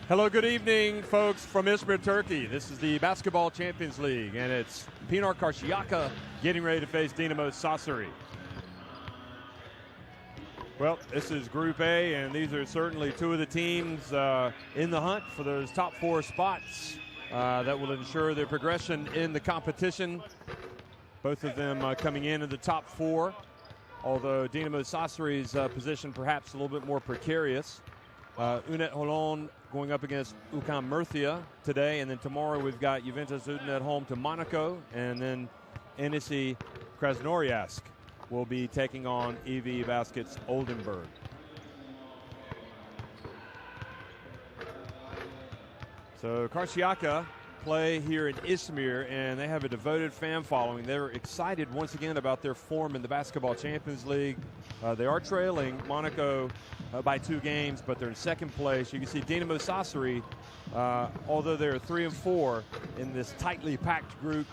Hello, good evening, folks from Izmir, Turkey. This is the Basketball Champions League, and it's Pinar getting ready to face Dinamo Sassari. Well, this is Group A, and these are certainly two of the teams in the hunt for those top four spots that will ensure their progression in the competition. Both of them coming in the top four, although Dinamo Sassari's position perhaps a little bit more precarious. Unet Holon going up against UCAM Murcia today, and then tomorrow we've got Juventus Unet home to Monaco, and then NSC Krasnoyarsk will be taking on EV Baskets Oldenburg. So Karşıyaka play here in Izmir, and they have a devoted fan following. They're excited once again about their form in the Basketball Champions League. They are trailing Monaco by 2 games, but they're in second place. You can see Dinamo Sassari, although they're 3 and 4 in this tightly packed group,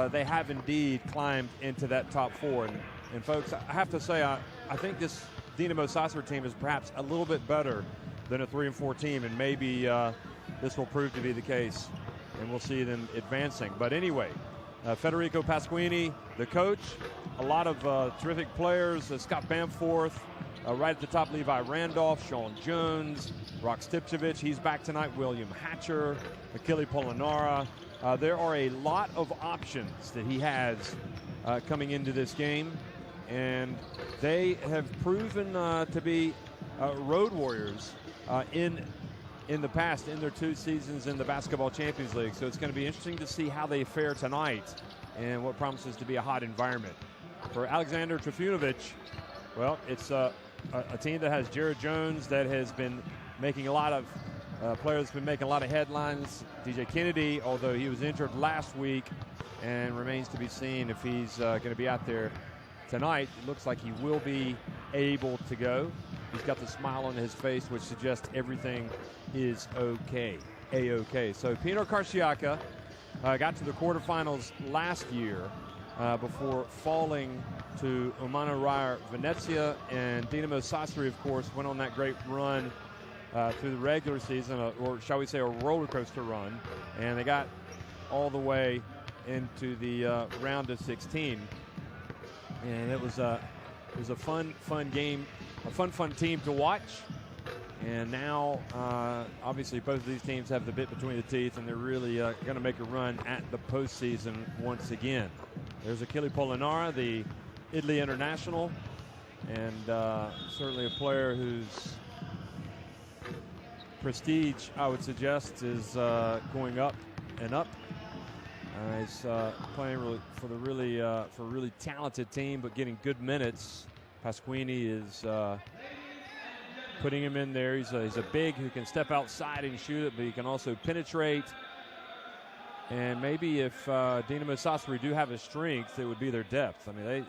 they have indeed climbed into that top 4. And folks, I have to say, I think this Dinamo Sassari team is perhaps a little bit better than a 3 and 4 team, and maybe this will prove to be the case, and we'll see them advancing. But anyway, Federico Pasquini, the coach, a lot of terrific players, Scott Bamforth, right at the top, Levi Randolph, Sean Jones, Rock Stipchevich, he's back tonight, William Hatcher, Achille Polonara. There are a lot of options that he has coming into this game, and they have proven to be road warriors in the past, in their 2 seasons in the Basketball Champions League. So it's going to be interesting to see how they fare tonight and what promises to be a hot environment. For Alexander Trifunovic, well, it's a team that has Jared Jones that has been making a lot of players been making a lot of headlines. DJ Kennedy, although he was injured last week and remains to be seen if he's going to be out there tonight. It looks like he will be able to go. He's got the smile on his face, which suggests everything is okay, A-OK. So Pinar Karşıyaka got to the quarterfinals last year before falling to Umana Raya Venezia, and Dinamo Sassari, of course, went on that great run through the regular season, or shall we say a roller coaster run, and they got all the way into the round of 16. And it was a fun game, a fun team to watch. And now, obviously, both of these teams have the bit between the teeth, and they're really going to make a run at the postseason once again. There's Achille Polonara, the Italy international, and certainly a player whose prestige, I would suggest, is going up and up. He's playing for a really talented team, but getting good minutes. Pasquini is putting him in there. He's a big who can step outside and shoot it, but he can also penetrate. And maybe if Dinamo Sassari do have a strength, it would be their depth. I mean,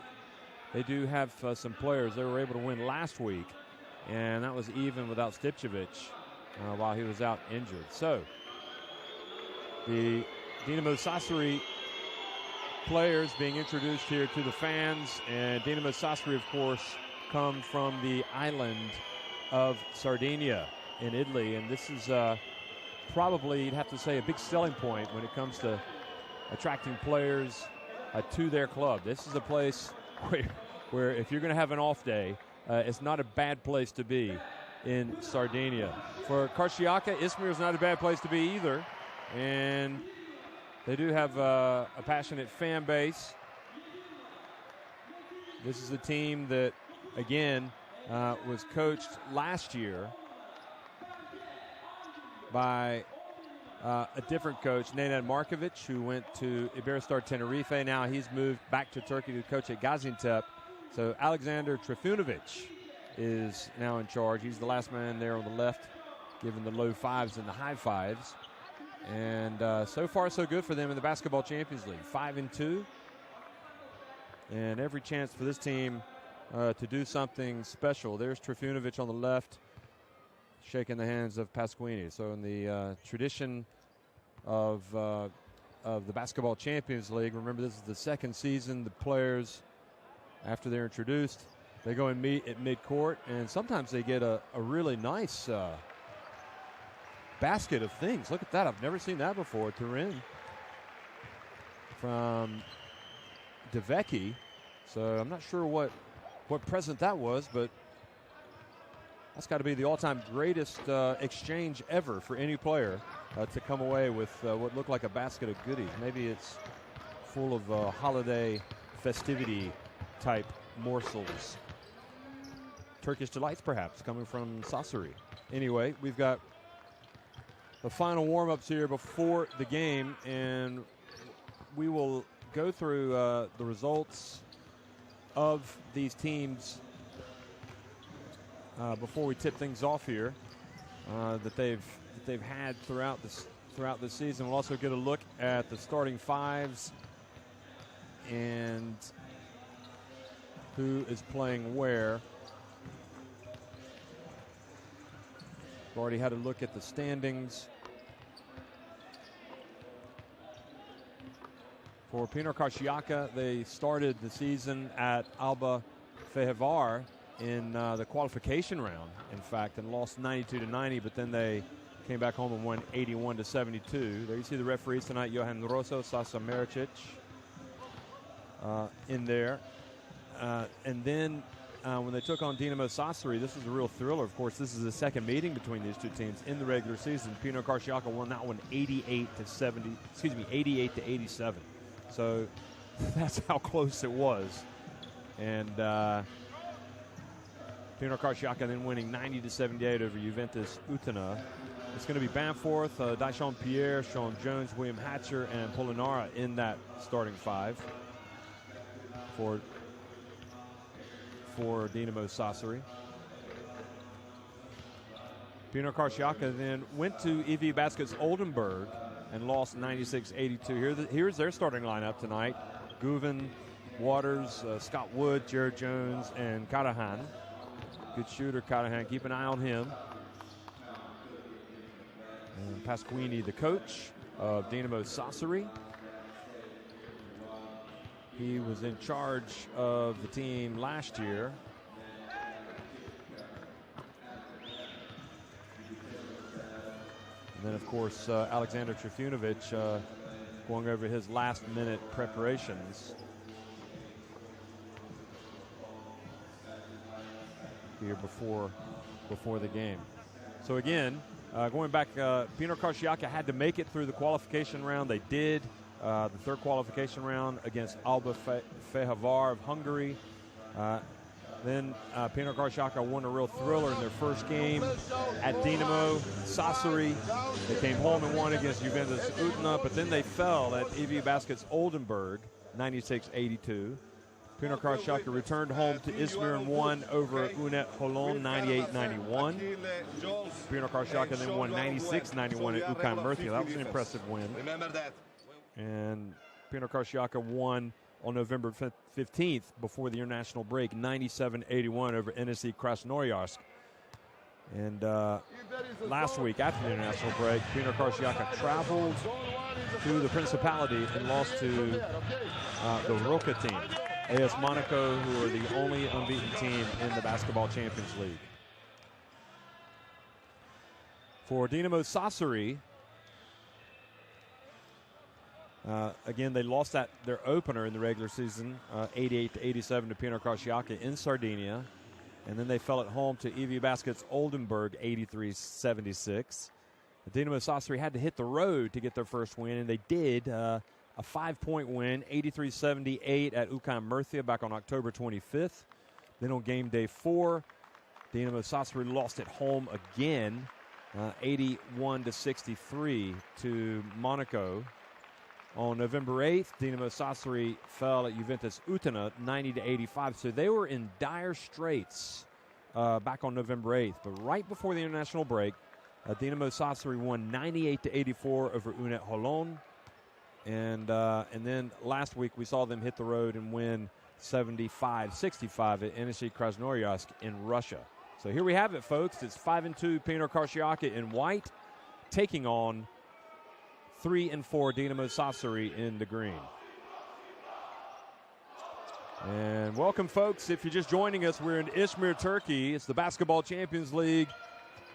they do have some players. They were able to win last week, and that was even without Stipchevich while he was out injured. So the Dinamo Sassari players being introduced here to the fans, and Dinamo Sassari, of course, come from the island of Sardinia in Italy, and this is probably, you'd have to say, a big selling point when it comes to attracting players to their club. This is a place where if you're going to have an off day, it's not a bad place to be in Sardinia. For Karşıyaka, Izmir is not a bad place to be either, and they do have a passionate fan base. This is a team that, again, was coached last year by a different coach, Nenad Markovic, who went to Iberostar Tenerife. Now he's moved back to Turkey to coach at Gaziantep. So Alexander Trifunovic is now in charge. He's the last man there on the left, giving the low fives and the high fives. And so far, so good for them in the Basketball Champions League. 5-2. And every chance for this team to do something special. There's Trifunovic on the left, shaking the hands of Pasquini. So in the tradition of the Basketball Champions League, remember this is the second season, the players, after they're introduced, they go and meet at midcourt, and sometimes they get a really nice basket of things. Look at that. I've never seen that before. Turin from DeVecchi. So I'm not sure what present that was, but that's got to be the all-time greatest exchange ever for any player to come away with what looked like a basket of goodies. Maybe it's full of holiday festivity type morsels. Turkish delights, perhaps, coming from Sassari. Anyway, we've got the final warm-ups here before the game, and we will go through the results of these teams before we tip things off here that they've had throughout this season. We'll also get a look at the starting fives and who is playing where. We've already had a look at the standings. For Pinar Karšiaka, they started the season at Alba Fehevar in the qualification round, in fact, and lost 92-90, but then they came back home and won 81-72. There you see the referees tonight, Johan Rosso, Sasa Mericic in there. And then when they took on Dinamo Sassari, this was a real thriller. Of course, this is the second meeting between these two teams in the regular season. Pinar Karšiaka won that one 88-87. So that's how close it was. And Pinar Karšiaka then winning 90-78 over Juventus Utena. It's going to be Bamforth, Dyshawn Pierre, Sean Jones, William Hatcher, and Polonara in that starting five for Dinamo Sassari. Pinar Karšiaka then went to EV Baskets Oldenburg and lost 96-82. Here's their starting lineup tonight. Guven, Waters, Scott Wood, Jared Jones, and Karahan. Good shooter, Karahan. Keep an eye on him. And Pasquini, the coach of Dinamo Sassari. He was in charge of the team last year. And then, of course, Alexander Trifunovic going over his last-minute preparations here before the game. So, again, going back, Pinar Karšiaka had to make it through the qualification round. They did. The third qualification round against Alba Fehevar of Hungary. Then Pinar Karšiaka won a real thriller in their first game at Dinamo Sassari. They came home and won against Juventus Utena, but then they fell at EV Baskets Oldenburg, 96-82. Pinar Karšiaka returned home to Izmir and won over Unet Holon, 98-91. Pinar Karšiaka then won 96-91 at UKAM Murcia. That was an impressive win. Remember that. And Pinar Karšiaka won on November 15th before the international break, 97-81 over NSC Krasnoyarsk. And last week, after the international break, Pinar Karšiaka traveled to the Principality and lost to the Roca team, AS Monaco, who are the only unbeaten team in the Basketball Champions League. For Dinamo Sassari, again, they lost their opener in the regular season, 88-87 to Pinar Karšiaka in Sardinia. And then they fell at home to EV Baskets Oldenburg, 83-76. Dinamo Sassari had to hit the road to get their first win, and they did. A 5-point win, 83-78 at UKAM Murcia back on October 25th. Then on game day 4, Dinamo Sassari lost at home again, 81-63 to Monaco. On November 8th, Dinamo Sassari fell at Juventus Utena, 90-85. So they were in dire straits back on November 8th. But right before the international break, Dinamo Sassari won 98-84 over Unet Holon. And then last week we saw them hit the road and win 75-65 at NSC Krasnoyarsk in Russia. So here we have it, folks. It's 5-2 Pinar Karšiaka in white, taking on 3-4 Dinamo Sassari in the green. And welcome, folks. If you're just joining us, we're in Izmir, Turkey. It's the Basketball Champions League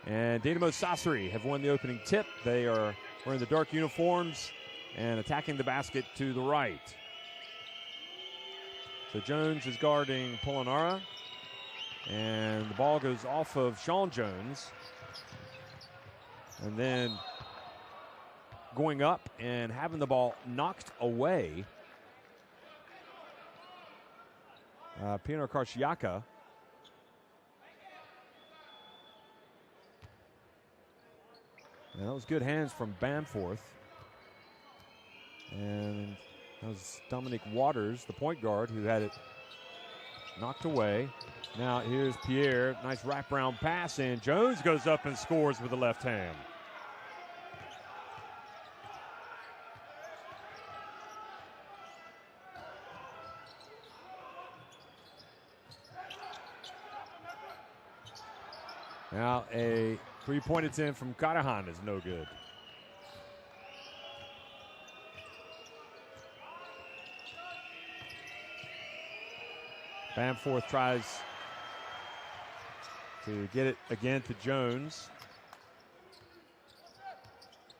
And Dinamo Sassari have won the opening tip. They are wearing the dark uniforms and attacking the basket to the right. So Jones is guarding Polonara. And the ball goes off of Sean Jones. And then going up and having the ball knocked away. Pinar Karsiaka. And that was good hands from Bamforth. And that was Dominic Waters, the point guard, who had it knocked away. Now here's Pierre. Nice wraparound pass, and Jones goes up and scores with the left hand. Now a three-point attempt from Karahan is no good. Bamforth tries to get it again to Jones.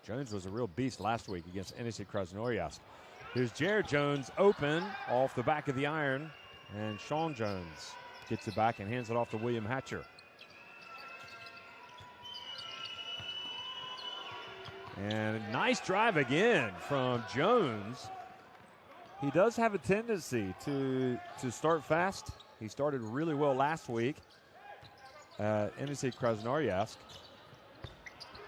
Jones was a real beast last week against NEC Krasnoyarsk. Here's Jared Jones open off the back of the iron, and Sean Jones gets it back and hands it off to William Hatcher. And a nice drive again from Jones. He does have a tendency to start fast. He started really well last week at NEC Krasnoyarsk.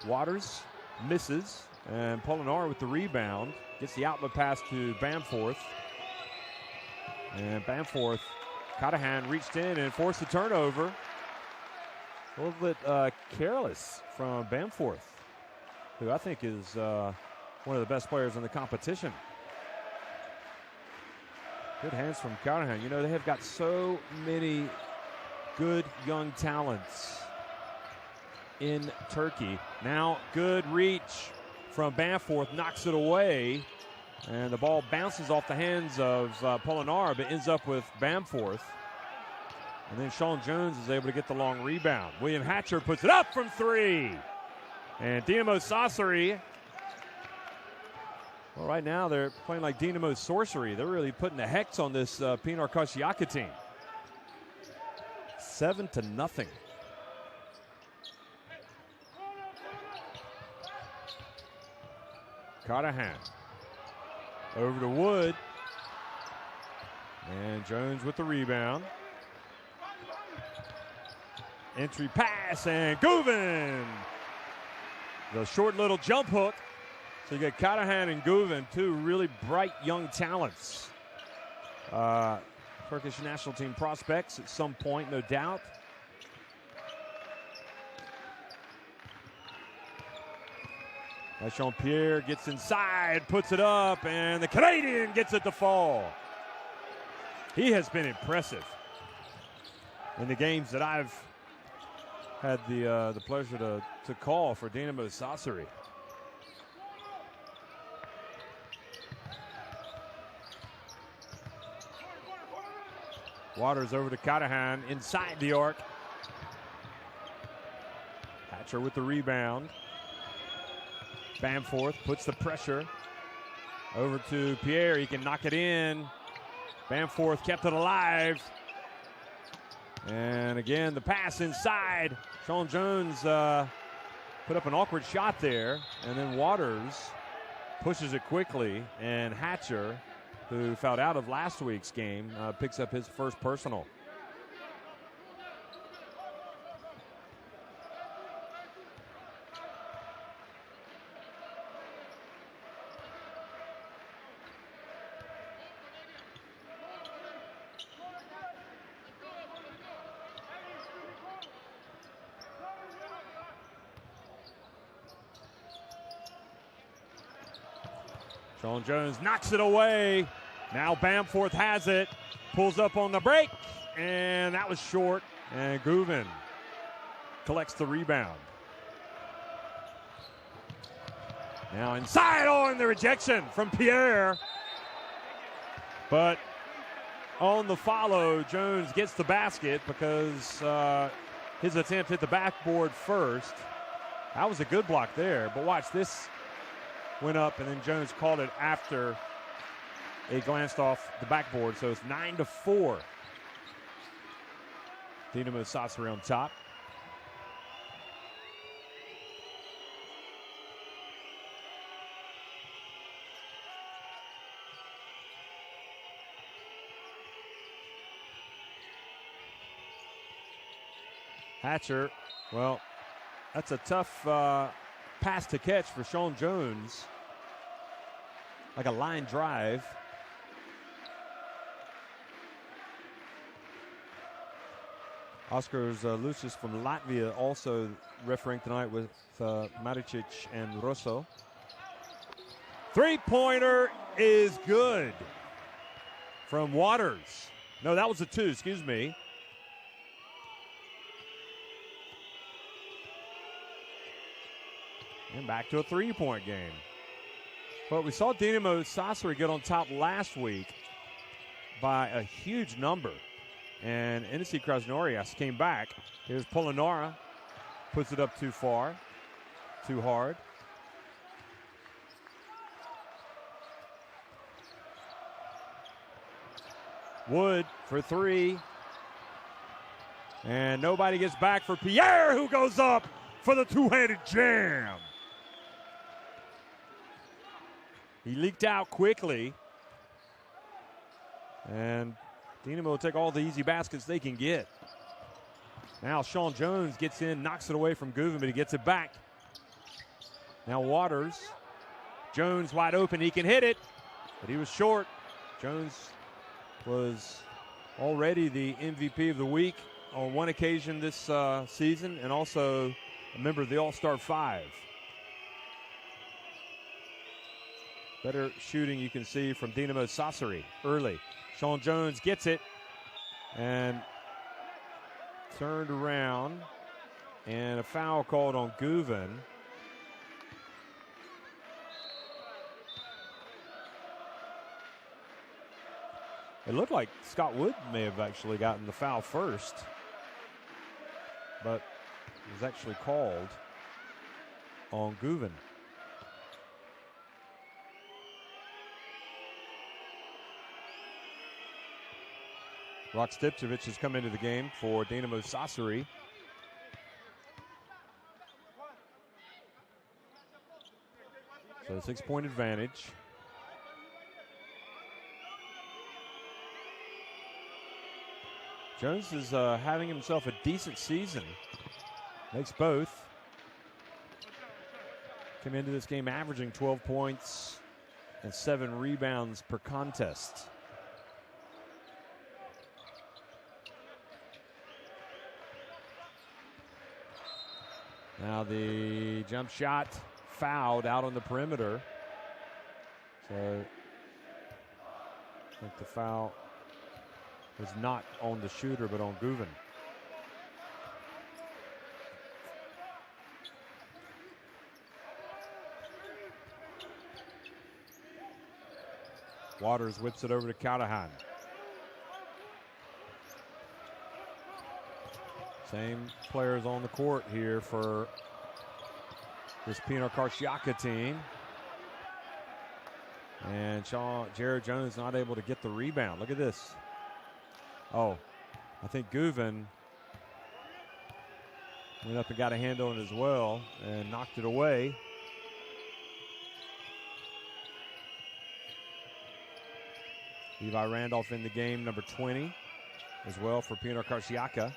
Waters misses, and Polinar with the rebound. Gets the outlet pass to Bamforth. And Bamforth, Katahan reached in and forced the turnover. A little bit careless from Bamforth, who I think is one of the best players in the competition. Good hands from Karahan. You know, they have got so many good young talents in Turkey. Now, good reach from Bamforth, knocks it away, and the ball bounces off the hands of Polinar, but ends up with Bamforth. And then Sean Jones is able to get the long rebound. William Hatcher puts it up from three. And Dinamo Sassari, well, right now they're playing like Dinamo Sorcery. They're really putting the hex on this Pinar Karsiaka team. 7-0. Karahan over to Wood. And Jones with the rebound. Entry pass, and Guven. The short little jump hook. So you got Karahan and Guven, two really bright young talents. Turkish national team prospects at some point, no doubt. Dyshawn Pierre gets inside, puts it up, and the Canadian gets it to fall. He has been impressive in the games that I've had the pleasure to call for Dinamo Sassari. Waters over to Karahan inside the arc. Hatcher with the rebound. Bamforth puts the pressure over to Pierre. He can knock it in. Bamforth kept it alive. And again, the pass inside. Sean Jones put up an awkward shot there. And then Waters pushes it quickly. And Hatcher, who fouled out of last week's game, picks up his first personal. Sean Jones knocks it away. Now Bamforth has it, pulls up on the break, and that was short. And Guven collects the rebound. Now inside, and the rejection from Pierre. But on the follow, Jones gets the basket because his attempt hit the backboard first. That was a good block there, but watch this. Went up, and then Jones called it after it glanced off the backboard, so it's 9-4. Dinamo Sassari on top. Hatcher, well, that's a tough pass to catch for Sean Jones. Like a line drive. Oskars Lucius from Latvia also refereeing tonight with Maricic and Rosso. Three-pointer is good from Waters. No, that was a 2, excuse me. And back to a three-point game. But we saw Dinamo Sassari get on top last week by a huge number. And NC Krasnoyarsk came back. Here's Polonara. Puts it up too far. Too hard. Wood for 3. And nobody gets back for Pierre, who goes up for the two-handed jam. He leaked out quickly. And Dinamo will take all the easy baskets they can get. Now Sean Jones gets in, knocks it away from Guven, but he gets it back. Now Waters. Jones wide open. He can hit it, but he was short. Jones was already the MVP of the week on one occasion this season, and also a member of the All-Star 5. Better shooting you can see from Dinamo Sassari early. Sean Jones gets it and turned around, and a foul called on Guven. It looked like Scott Wood may have actually gotten the foul first, but it was actually called on Guven. Rok Stipčević has come into the game for Dinamo Sassari. So a 6-point advantage. Jones is having himself a decent season. Makes both. Came into this game averaging 12 points and 7 rebounds per contest. Now the jump shot fouled out on the perimeter. So I think the foul was not on the shooter but on Guven. Waters whips it over to Callahan. Same players on the court here for this Pinar Karšiaka team. And Jared Jones not able to get the rebound. Look at this. Oh, I think Guven went up and got a hand on it as well and knocked it away. Levi Randolph in the game, number 20 as well for Pinar Karšiaka.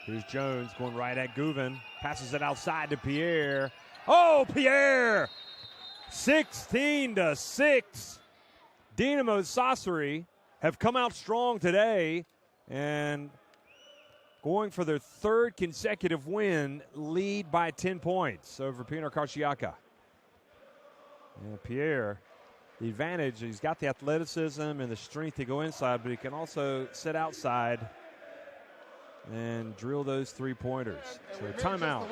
Here's Jones going right at Guven. Passes it outside to Pierre. Oh, Pierre! 16-6. Dinamo Sassari have come out strong today and going for their third consecutive win, lead by 10 points over Pinar Karšiaka. And Pierre, the advantage, he's got the athleticism and the strength to go inside, but he can also sit outside and drill those three-pointers. So timeout.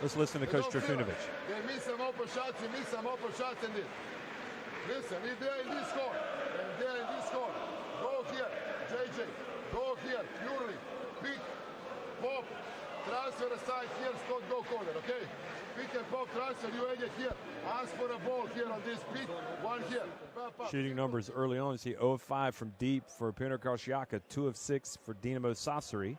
Let's listen to Coach Trifunovic. They miss some open shots, they miss some open shots in this. Listen, if they're in this corner, and they're in this corner, go here. DJ, go here, purely. Pick, pop, transfer aside here, Scott, go corner, okay? Pick and pop, transfer, you edge here. Ask for a ball here on this pick, one here. Shooting numbers early on, you see 0 of 5 from deep for Pinar Karšiaka, 2 of 6 for Dinamo Sassari.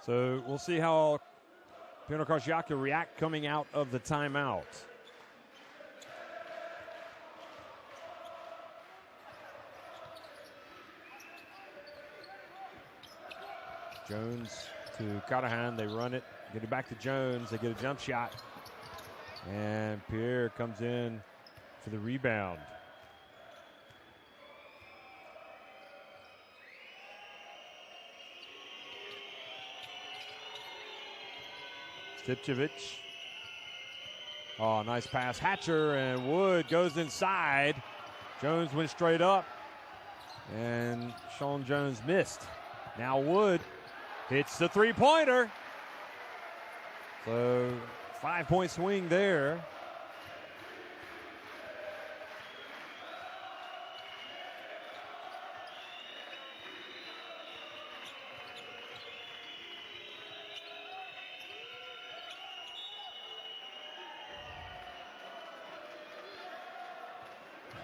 So we'll see how Pinar Karšiaka react coming out of the timeout. Jones to Cardahan. They run it. Get it back to Jones. They get a jump shot. And Pierre comes in for the rebound. Stipčević. Oh, nice pass. Hatcher, and Wood goes inside. Jones went straight up, and Sean Jones missed. Now Wood hits the three-pointer. So 5-point swing there.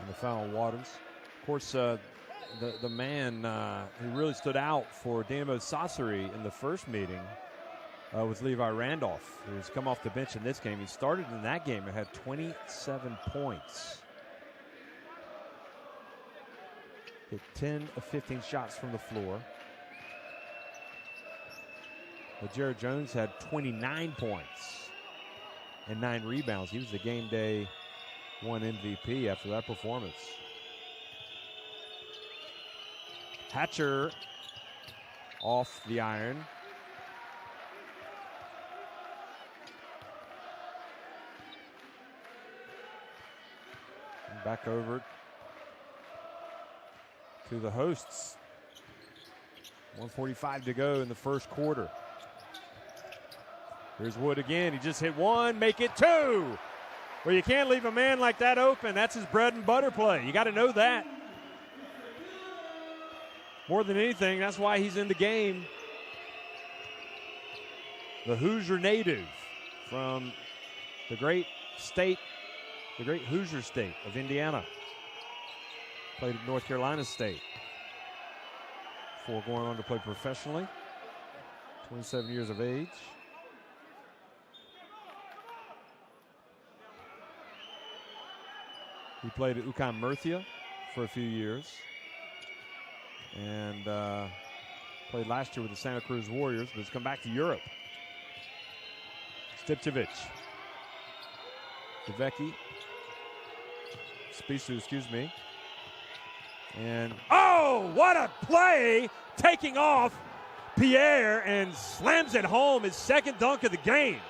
The foul, Waters. Of course, the man who really stood out for Dinamo Sassari in the first meeting was Levi Randolph, who's come off the bench in this game. He started in that game and had 27 points. Hit 10 of 15 shots from the floor. But Jared Jones had 29 points and 9 rebounds. He was the game day one MVP after that performance. Hatcher off the iron. And back over to the hosts. 1:45 to go in the first quarter. Here's Wood again. He just hit one, make it two. Well, you can't leave a man like that open. That's his bread and butter play. You got to know that. More than anything, that's why he's in the game. The Hoosier native from the great state, the great Hoosier state of Indiana. Played at North Carolina State before going on to play professionally. 27 years of age. He played at UConn Murcia for a few years and played last year with the Santa Cruz Warriors, but has come back to Europe. Stipčević. Devecki. Spisu, excuse me. And, oh, what a play! Taking off Pierre and slams it home, his second dunk of the game.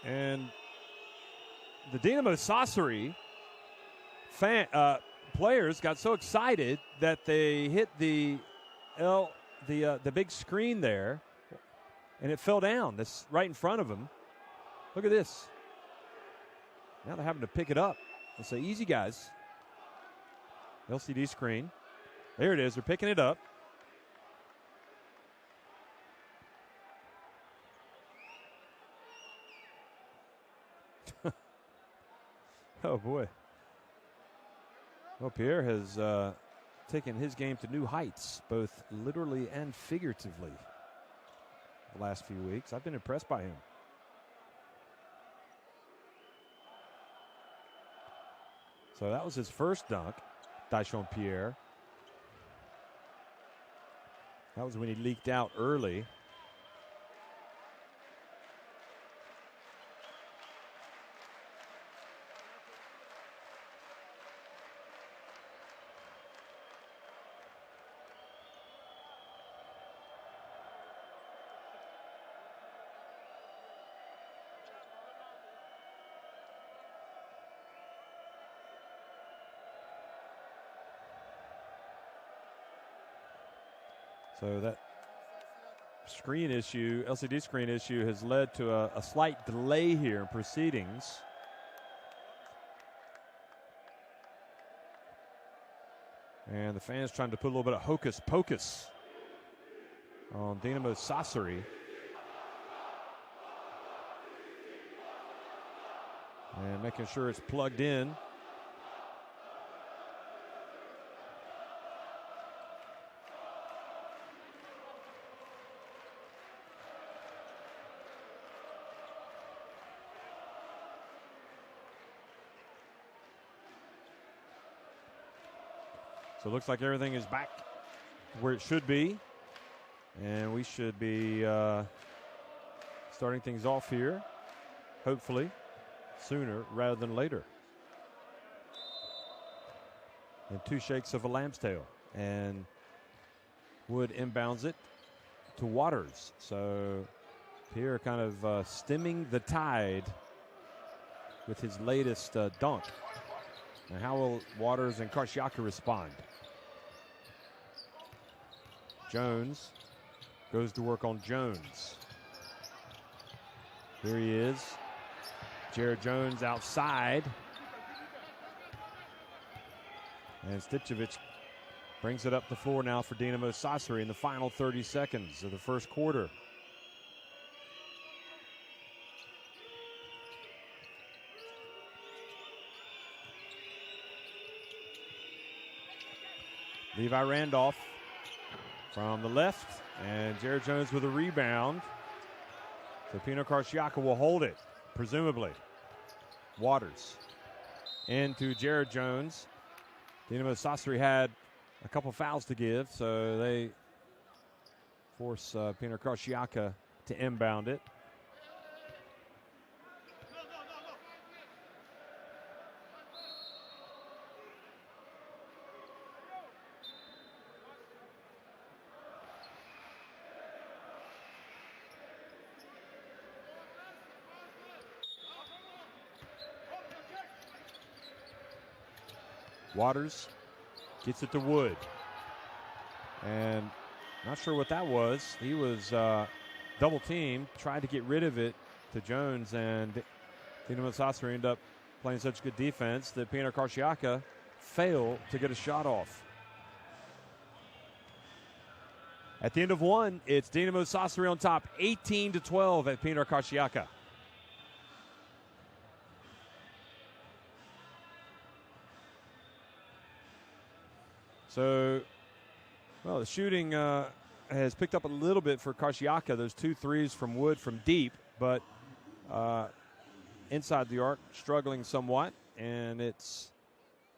And the Dinamo Sassari players got so excited that they hit the big screen there, and it fell down. That's right in front of them. Look at this. Now they're having to pick it up. And say, easy, guys. LCD screen. There it is. They're picking it up. Oh, boy. Well, Pierre has taken his game to new heights, both literally and figuratively, the last few weeks. I've been impressed by him. So that was his first dunk. Dyshawn Pierre. That was when he leaked out early. So that screen issue, LCD screen issue, has led to a slight delay here in proceedings. And the fans trying to put a little bit of hocus pocus on Dinamo Sassari. And making sure it's plugged in. So it looks like everything is back where it should be. And we should be starting things off here, hopefully, sooner rather than later. And 2 shakes of a lamb's tail. And Wood inbounds it to Waters. So Pierre kind of stemming the tide with his latest dunk. And how will Waters and Karsiaka respond? Jones goes to work on Jones. Here he is. Jared Jones outside. And Stichovic brings it up the floor now for Dinamo Sassari in the final 30 seconds of the first quarter. Levi Randolph from the left, and Jared Jones with a rebound. So Pino Karsiaka will hold it, presumably. Waters into Jared Jones. Dinamo Sassari had a couple fouls to give, so they force Pino Karsiaka to inbound it. Waters gets it to Wood. And not sure what that was. He was double teamed, tried to get rid of it to Jones, and Dinamo Sassari ended up playing such good defense that Pino Karsiaka failed to get a shot off. At the end of one, it's Dinamo Sassari on top, 18-12 at Pino Karsiaka. So, well, the shooting has picked up a little bit for Karsiaka. Those 2 threes from Wood from deep, but inside the arc, struggling somewhat. And it's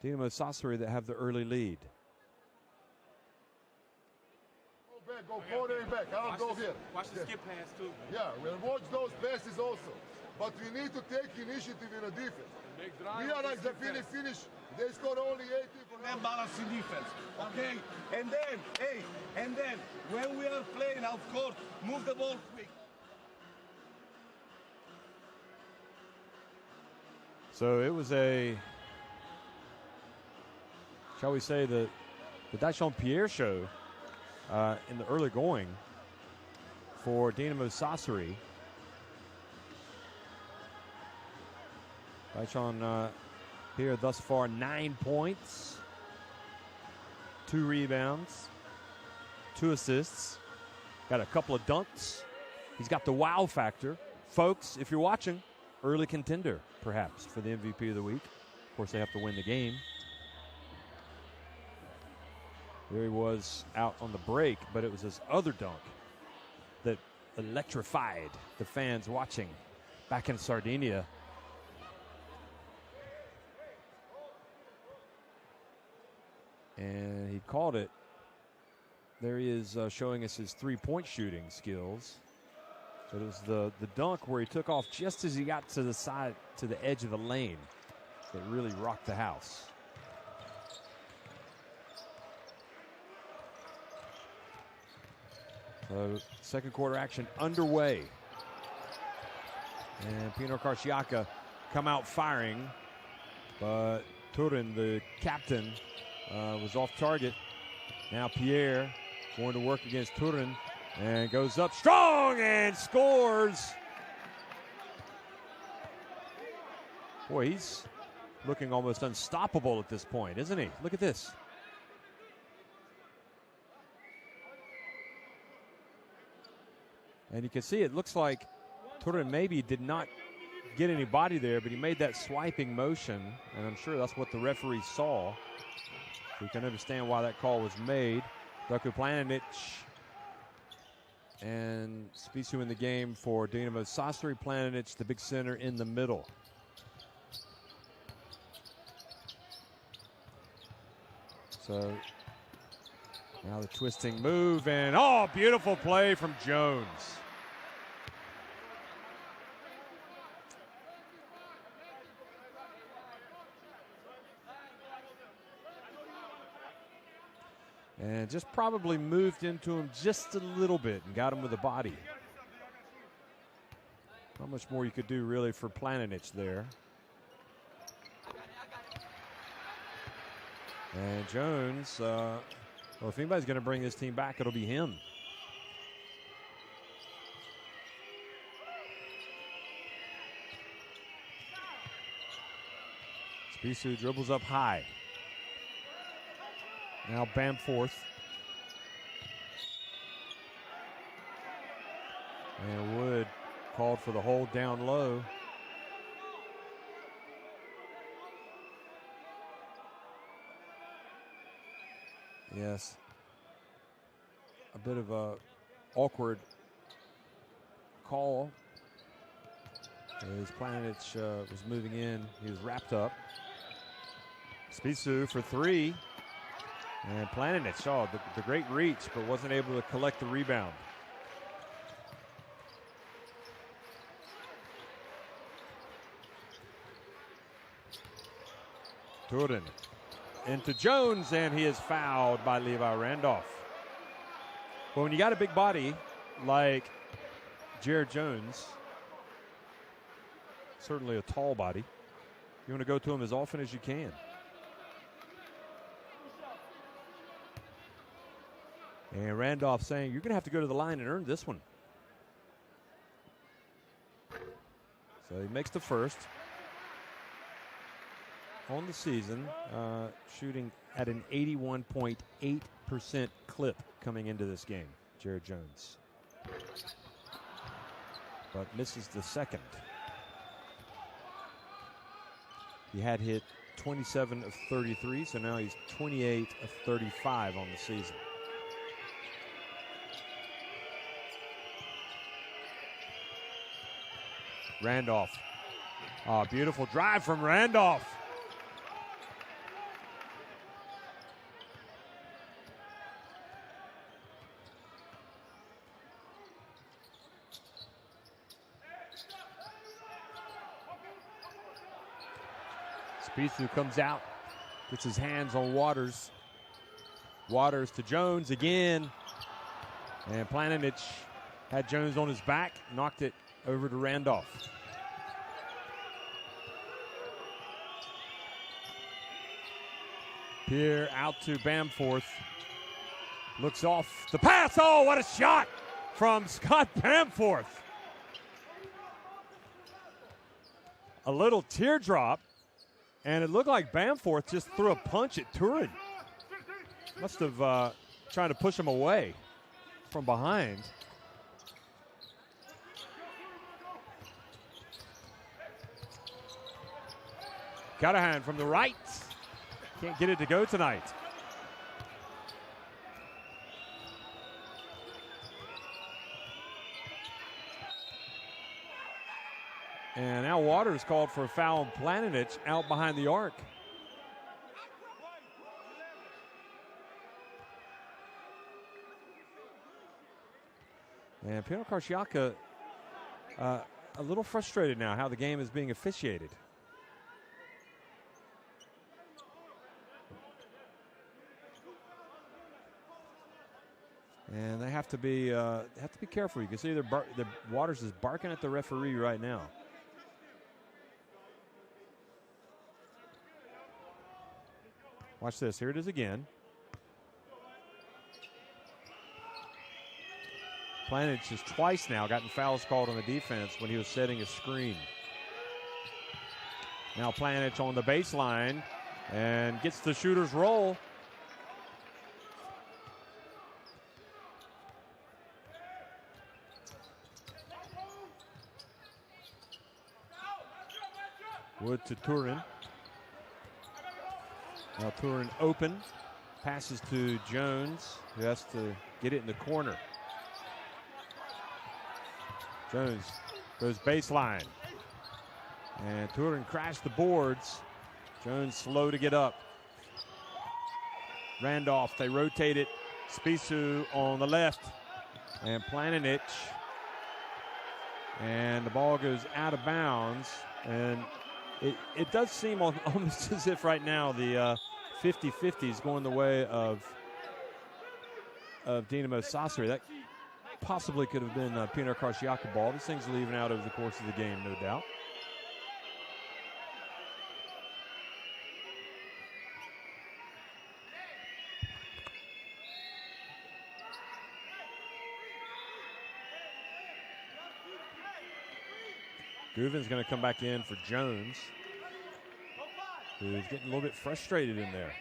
Dinamo Sassari that have the early lead. Go back, go corner and back. I'll go here. Watch the skip pass, too. Yeah, we'll watch those passes also. But we need to take initiative in the defense. We are like the finish. They score only 80 for And balancing defense, okay? And then, when we are playing out court, move the ball quick. So it was shall we say, the Dyshawn Pierre show in the early going for Dinamo Sassari. Dyshawn Pierre thus far 9 points, 2 rebounds, 2 assists, got a couple of dunks. He's got the wow factor. Folks, if you're watching, early contender perhaps for the MVP of the week. Of course, they have to win the game. There he was out on the break, but it was his other dunk that electrified the fans watching back in Sardinia. he called it. There he is showing us his three-point shooting skills. So it was the dunk where he took off just as he got to the side, to the edge of the lane, that really rocked the house. So second quarter action underway. And Pinar Karciaka come out firing, but Turin, the captain, was off target. Now Pierre going to work against Turin and goes up strong and scores. Boy, he's looking almost unstoppable at this point, isn't he? Look at this. And you can see it looks like Turin maybe did not get any body there, but he made that swiping motion, and I'm sure that's what the referee saw. So you can understand why that call was made. Darko Planinic and Spisu in the game for Dinamo. Sastri, Planinic, the big center in the middle. So now the twisting move, and beautiful play from Jones. And just probably moved into him just a little bit and got him with a body. Not much more you could do really for Planinic there. And Jones, well, if anybody's going to bring this team back, it'll be him. Spisu dribbles up high. Now Bamforth. And Wood called for the hold down low. Yes. A bit of a awkward call. As Planinic was moving in, he was wrapped up. Spisu for three. And Planinic saw the great reach, but wasn't able to collect the rebound. Turin into Jones, and he is fouled by Levi Randolph. Well, when you got a big body like Jared Jones, certainly a tall body, you want to go to him as often as you can. And Randolph saying, you're going to have to go to the line and earn this one. So he makes the first on the season, shooting at an 81.8% clip coming into this game, Jared Jones. But misses the second. He had hit 27 of 33, so now he's 28 of 35 on the season. Randolph. Beautiful drive from Randolph. Spisu comes out, gets his hands on Waters. Waters to Jones again. And Planinic had Jones on his back, knocked it over to Randolph. Pierre out to Bamforth. Looks off the pass. Oh, what a shot from Scott Bamforth. A little teardrop, and it looked like Bamforth just threw a punch at Turin. Must have tried to push him away from behind. Callahan from the right. Can't get it to go tonight. And now Waters called for a foul on Planinic out behind the arc. And Pinar Karšiaka a little frustrated now how the game is being officiated. And they have to be careful. You can see the Waters is barking at the referee right now. Watch this. Here it is again. Planic has twice now gotten fouls called on the defense when he was setting a screen. Now Planic on the baseline and gets the shooter's roll. Wood to Turin. Now Turin open. Passes to Jones, who has to get it in the corner. Jones goes baseline. And Turin crashed the boards. Jones slow to get up. Randolph, they rotate it. Spisu on the left. And Planic. And the ball goes out of bounds. And it does seem almost as if right now the 50-50 is going the way of Dinamo Sassari. That possibly could have been Pinar Karšiaka ball. These things will even out over the course of the game, no doubt. Guven's going to come back in for Jones, who's getting a little bit frustrated in there.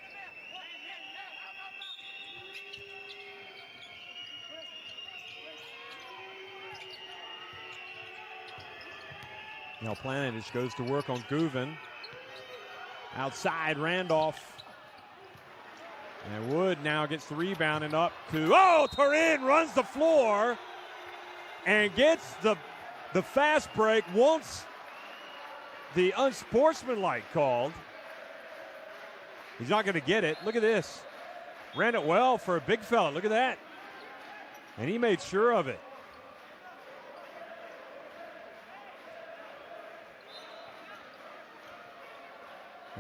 Now Planic goes to work on Guven. Outside, Randolph. And Wood now gets the rebound and up to, Turin runs the floor and gets the fast break, wants the unsportsmanlike called. He's not going to get it. Look at this. Ran it well for a big fella. Look at that. And he made sure of it.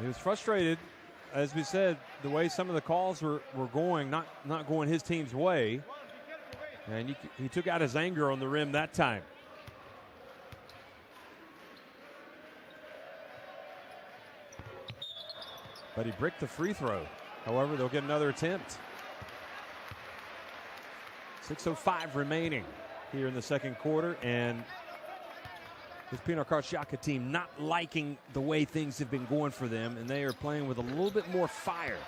He was frustrated, as we said, the way some of the calls were going, not going his team's way. And he took out his anger on the rim that time. But he bricked the free throw. However, they'll get another attempt. 6:05 remaining here in the second quarter, and this Pinar Karšiaka team not liking the way things have been going for them, and they are playing with a little bit more fire.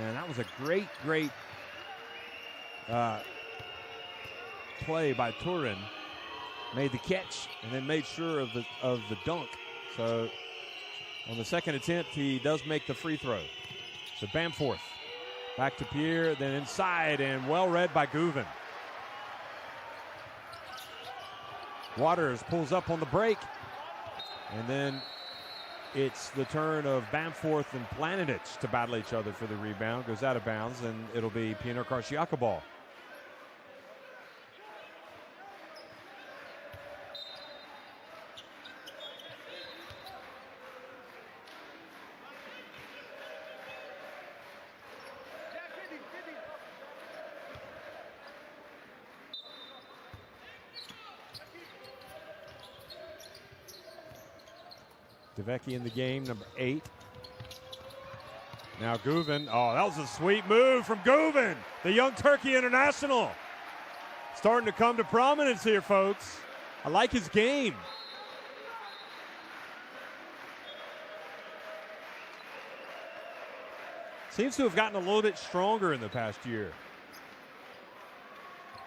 And that was a great play by Turin. Made the catch and then made sure of the dunk. So on the second attempt, he does make the free throw. So Bamforth back to Pierre, then inside, and well read by Guven. Waters pulls up on the break, and then it's the turn of Bamforth and Planic to battle each other for the rebound. Goes out of bounds, and it'll be Pinar Karšiaka ball. DeVecchi in the game, number 8. Now Guven. Oh, that was a sweet move from Guven, the young Turkey international. Starting to come to prominence here, folks. I like his game. Seems to have gotten a little bit stronger in the past year.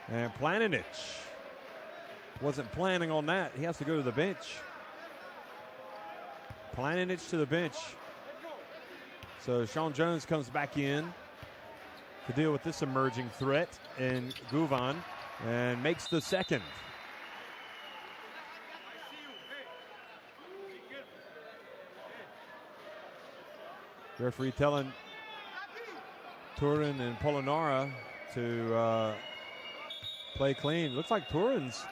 And Planic wasn't planning on that. He has to go to the bench. Planic to the bench. So Sean Jones comes back in to deal with this emerging threat in Guven and makes the second. Referee telling Turin and Polonara to play clean. Looks like Turin's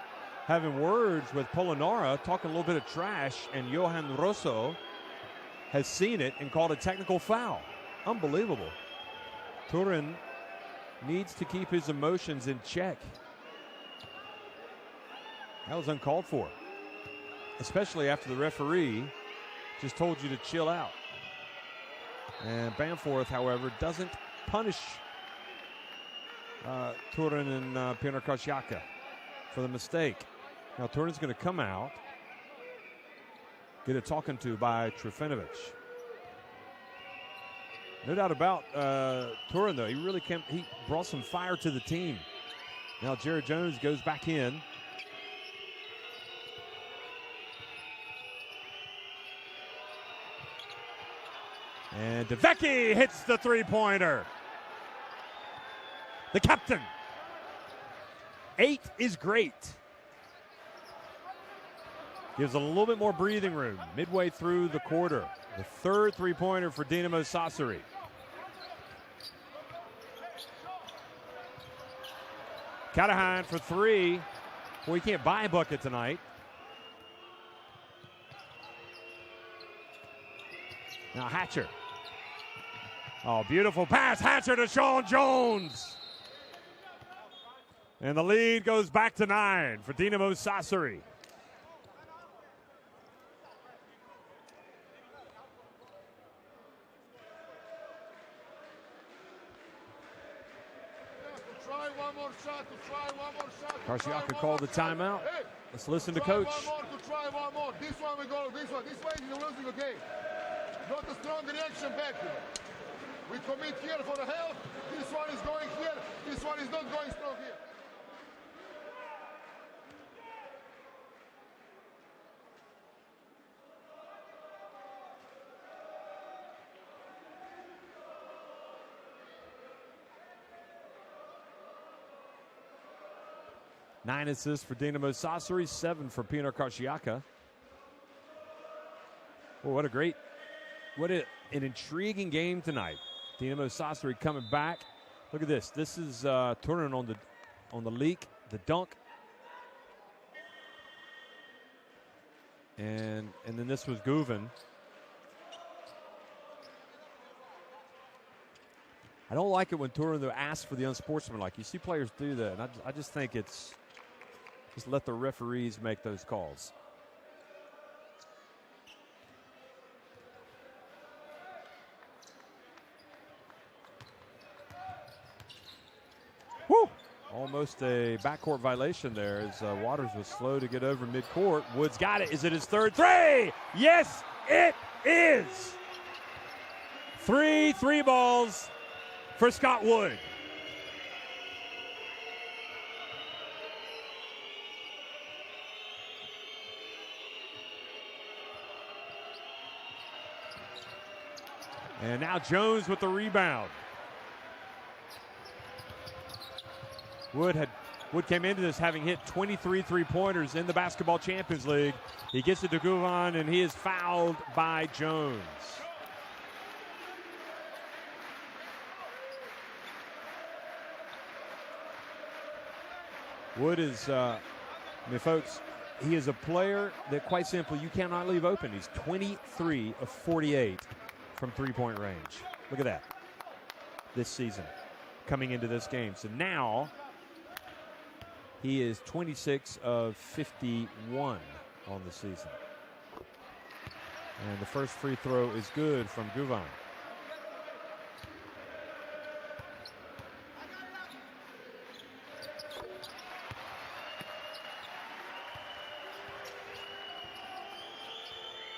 having words with Polonara, talking a little bit of trash, and Johan Rosso has seen it and called a technical foul. Unbelievable. Turin needs to keep his emotions in check. That was uncalled for, especially after the referee just told you to chill out. And Bamforth, however, doesn't punish Turin and Pinar for the mistake. Now Turin's going to come out, get a talking to by Trifinovic. No doubt about Turin, though. He brought some fire to the team. Now Jared Jones goes back in. And DeVecchi hits the three-pointer. The captain. 8 is great. Gives a little bit more breathing room midway through the quarter. The third three-pointer for Dinamo Sassari. Callahan for 3. Well, he can't buy a bucket tonight. Now Hatcher. Oh, beautiful pass. Hatcher to Sean Jones. And the lead goes back to 9 for Dinamo Sassari. Karsiaka called the timeout. Let's listen to coach. One more. This one we go. This way you're losing the game. Not a strong reaction back. We commit here for the help. This one is going here. This one is not going strong here. Nine assists for Dinamo Sassari, 7 for Pinar Karsiaka. Oh, what an intriguing game tonight. Dinamo Sassari coming back. Look at this. This is Turin on the leak, the dunk. And then this was Guven. I don't like it when Turin asks for the unsportsmanlike. You see players do that, and I just think it's just let the referees make those calls. Woo! Almost a backcourt violation there as Waters was slow to get over midcourt. Woods got it. Is it his third three? Yes, it is. 3 balls for Scott Wood. And now Jones with the rebound. Wood came into this having hit 23 three-pointers in the Basketball Champions League. He gets it to Guvan, and he is fouled by Jones. Wood is, folks, he is a player that quite simply you cannot leave open. He's 23 of 48 from three-point range. Look at that this season coming into this game. So now he is 26 of 51 on the season. And the first free throw is good from Guvan.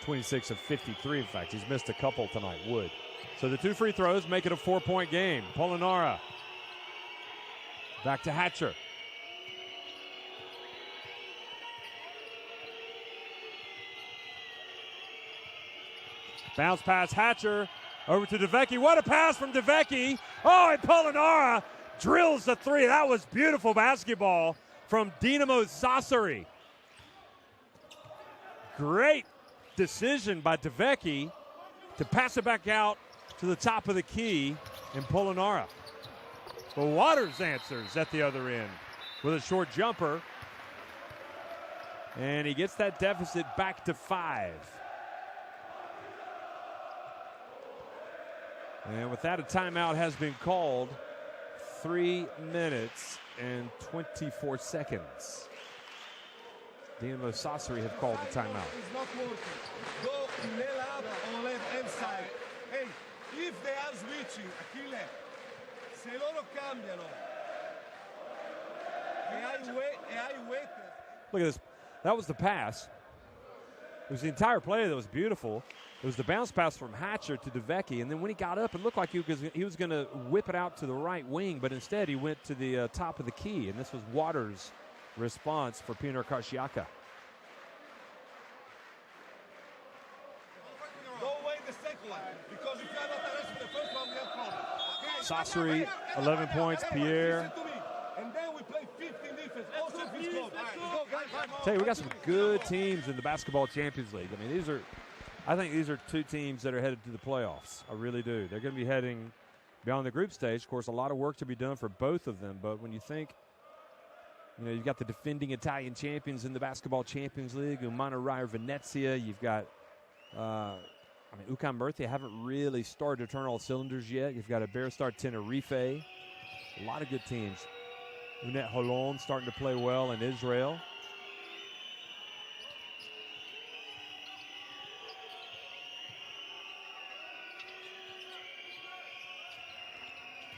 .26 of 53, in fact. He's missed a couple tonight, Wood. So the 2 free throws make it a 4-point game. Polonara. Back to Hatcher. Bounce pass, Hatcher. Over to DeVecchi. What a pass from DeVecchi. Oh, and Polonara drills the 3. That was beautiful basketball from Dinamo Sassari. Great decision by DeVecchi to pass it back out to the top of the key, and Polonara. But Waters answers at the other end. with a short jumper. And he gets that deficit back to 5. And with that, a timeout has been called. 3 minutes and 24 seconds. Dinamo Sassari have called the timeout. It's not working. Go nail up or left inside. Hey, if they are switching, Achille, se loro cambiano e hai waited. Look at this. That was the pass. It was the entire play that was beautiful. It was the bounce pass from Hatcher to DeVecchi, and then when he got up, it looked like he was going to whip it out to the right wing, but instead he went to the top of the key, and this was Waters' response for Pinar Karšiaka. Don't wait the second one, because if you are not arrested the first one, we have problem. Sassari, 11 points, Pierre. And then we play 15 defense. Also, if we score. Tell you, we got some good teams in the Basketball Champions League. I mean, I think these are two teams that are headed to the playoffs. I really do. They're going to be heading beyond the group stage. Of course, a lot of work to be done for both of them. But when you think, you've got the defending Italian champions in the Basketball Champions League, Umana Ryer Venezia. You've got, UCAM Murcia haven't really started to turn all cylinders yet. You've got a Bearstar Tenerife. A lot of good teams. Unet Holon starting to play well in Israel.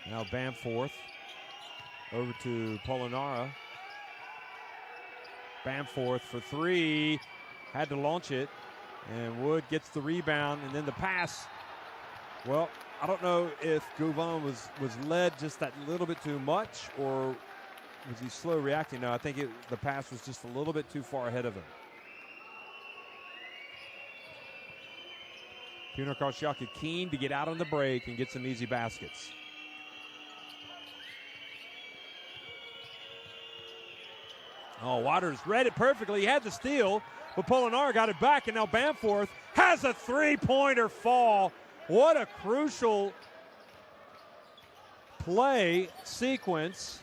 Now Bamforth over to Polonara. Bamforth for 3. Had to launch it. And Wood gets the rebound. And then the pass. Well, I don't know if Gouvin was led just that little bit too much, or was he slow reacting? No, I think the pass was just a little bit too far ahead of him. Pinar Karšiaka keen to get out on the break and get some easy baskets. Oh, Waters read it perfectly. He had the steal, but Polonara got it back, and now Bamforth has a three-pointer fall. What a crucial play sequence.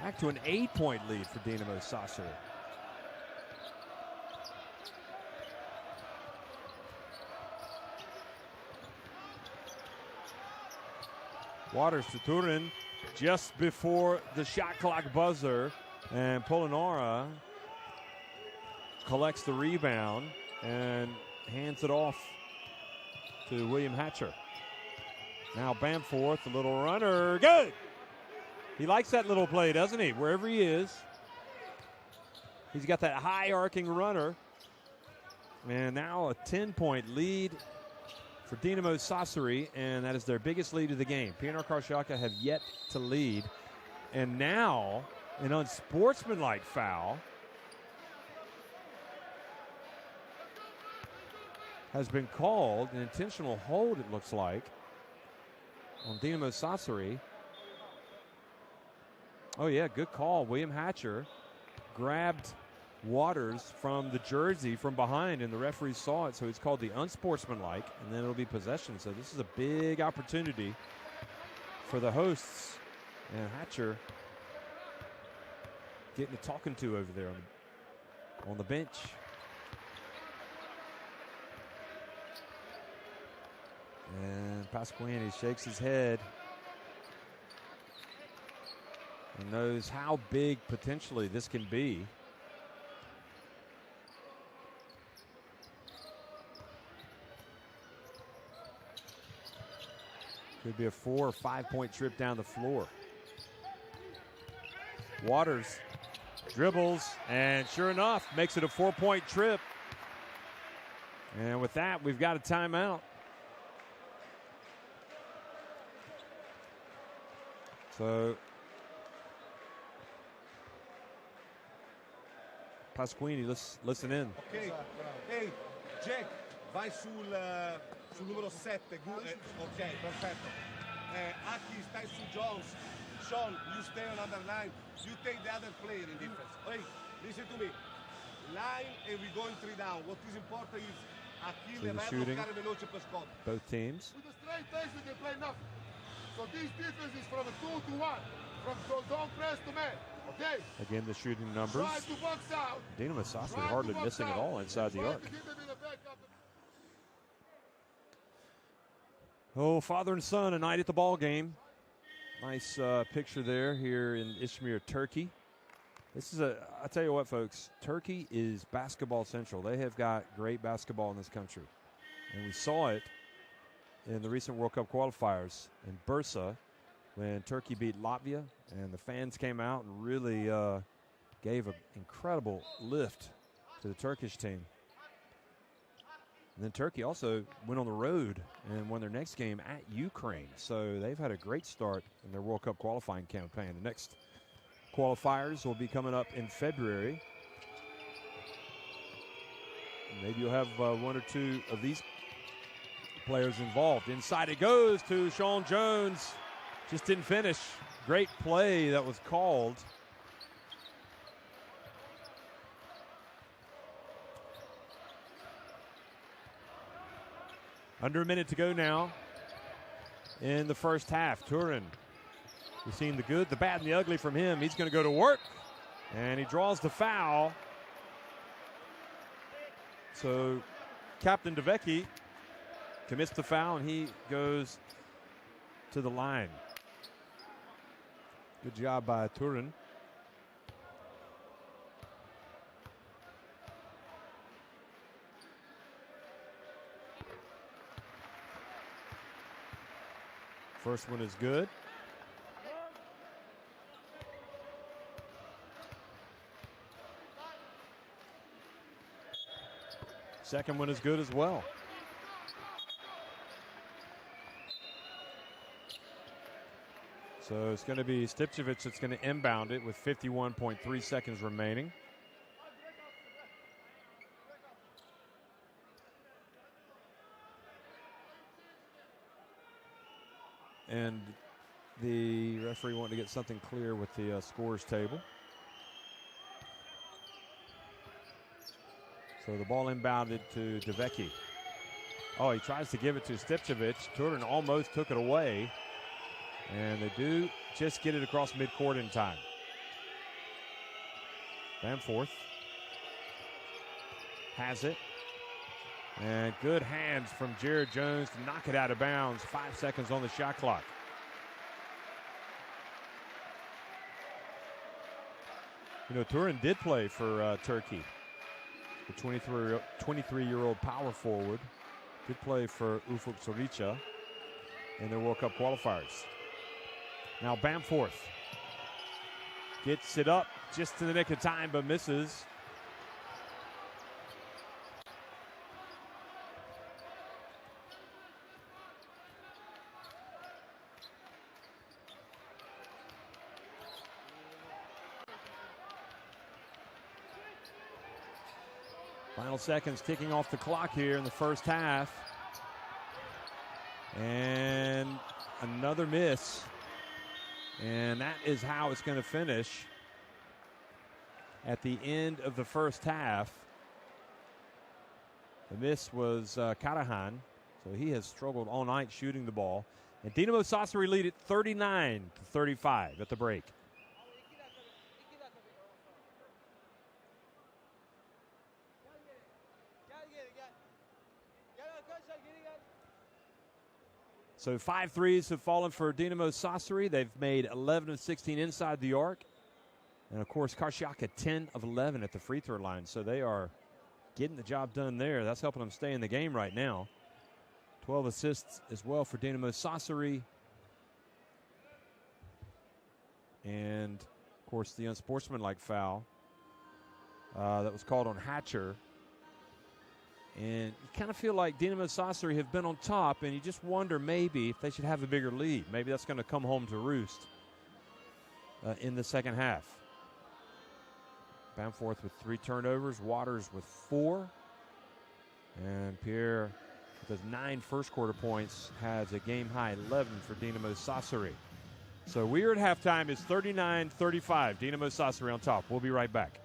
Back to an 8-point lead for Dinamo Sassari. Waters to Turin just before the shot clock buzzer, and Polonara collects the rebound and hands it off to William Hatcher. Now Bamforth, a little runner, good! He likes that little play, doesn't he? Wherever he is, he's got that high arcing runner. And now a 10-point lead for Dinamo Sassari, and that is their biggest lead of the game. Pinar Karšiaka have yet to lead. And now an unsportsmanlike foul has been called, an intentional hold it looks like, on Dinamo Sassari. Oh yeah, good call. William Hatcher grabbed Waters from the jersey from behind, and the referee saw it, so it's called the unsportsmanlike, and then it'll be possession. So this is a big opportunity for the hosts, and Hatcher getting a talking to over there on the bench. And Pasquini shakes his head and knows how big potentially this can be. Could be a 4 or 5 point trip down the floor. Waters dribbles, and sure enough, makes it a 4-point trip. And with that, we've got a timeout. So Pasquini, listen in. Ok, hey, Jack, vai sul numero 7. Ok, perfetto. Aki, stai su Jones. Sean, you stay on other line. You take the other player in defense. Hey, listen to me. Line and we go in 3 down. What is important is Achille See the va a shooting. bloccare veloce per Scott. Both teams. With the straight legs, we can play nothing. So this defense is from a 2 to 1, from zone press to man. Okay? Again, the shooting numbers. Try to box out. Dinamo Sassuolo Try to hardly box missing at out. all inside the Try arc. to hit them in the back of the- Oh, father and son, a night at the ball game. Nice picture there here in Izmir, Turkey. This is I tell you what, folks, Turkey is basketball central. They have got great basketball in this country. And we saw it in the recent World Cup qualifiers in Bursa when Turkey beat Latvia, and the fans came out and really gave an incredible lift to the Turkish team. And then Turkey also went on the road and won their next game at Ukraine. So they've had a great start in their World Cup qualifying campaign. The next qualifiers will be coming up in February. Maybe you'll have one or two of these players involved. Inside it goes to Sean Jones. Just didn't finish. Great play that was called. Under a minute to go now in the first half. Turin, we've seen the good, the bad, and the ugly from him. He's going to go to work, and he draws the foul. So Captain DeVecchi commits the foul, and he goes to the line. Good job by Turin. First one is good. Second one is good as well. So it's going to be Stipčević that's going to inbound it with 51.3 seconds remaining. And the referee wanted to get something clear with the scores table. So the ball inbounded to DeVecchi. Oh, he tries to give it to Stipčević. Turin almost took it away. And they do just get it across midcourt in time. Bamforth has it. And good hands from Jared Jones to knock it out of bounds. 5 seconds on the shot clock. You know, Turin did play for Turkey. The 23-year-old power forward did play for Ufuk Sorica in their World Cup qualifiers. Now Bamforth gets it up just in the nick of time, but misses. Final seconds ticking off the clock here in the first half. And another miss. And that is how it's going to finish at the end of the first half. The miss was Karahan, so he has struggled all night shooting the ball. And Dinamo Sassari lead it 39-35 at the break. So 5 threes have fallen for Dinamo Sassari. They've made 11 of 16 inside the arc. And, of course, Karšiaka 10 of 11 at the free throw line. So they are getting the job done there. That's helping them stay in the game right now. 12 assists as well for Dinamo Sassari. And, of course, the unsportsmanlike foul that was called on Hatcher. And you kind of feel like Dinamo Sassari have been on top, and you just wonder maybe if they should have a bigger lead. Maybe that's going to come home to roost in the second half. Bamforth with 3 turnovers, Waters with 4. And Pierre, with his 9 first-quarter points, has a game-high 11 for Dinamo Sassari. So we are at halftime. It's 39-35. Dinamo Sassari on top. We'll be right back.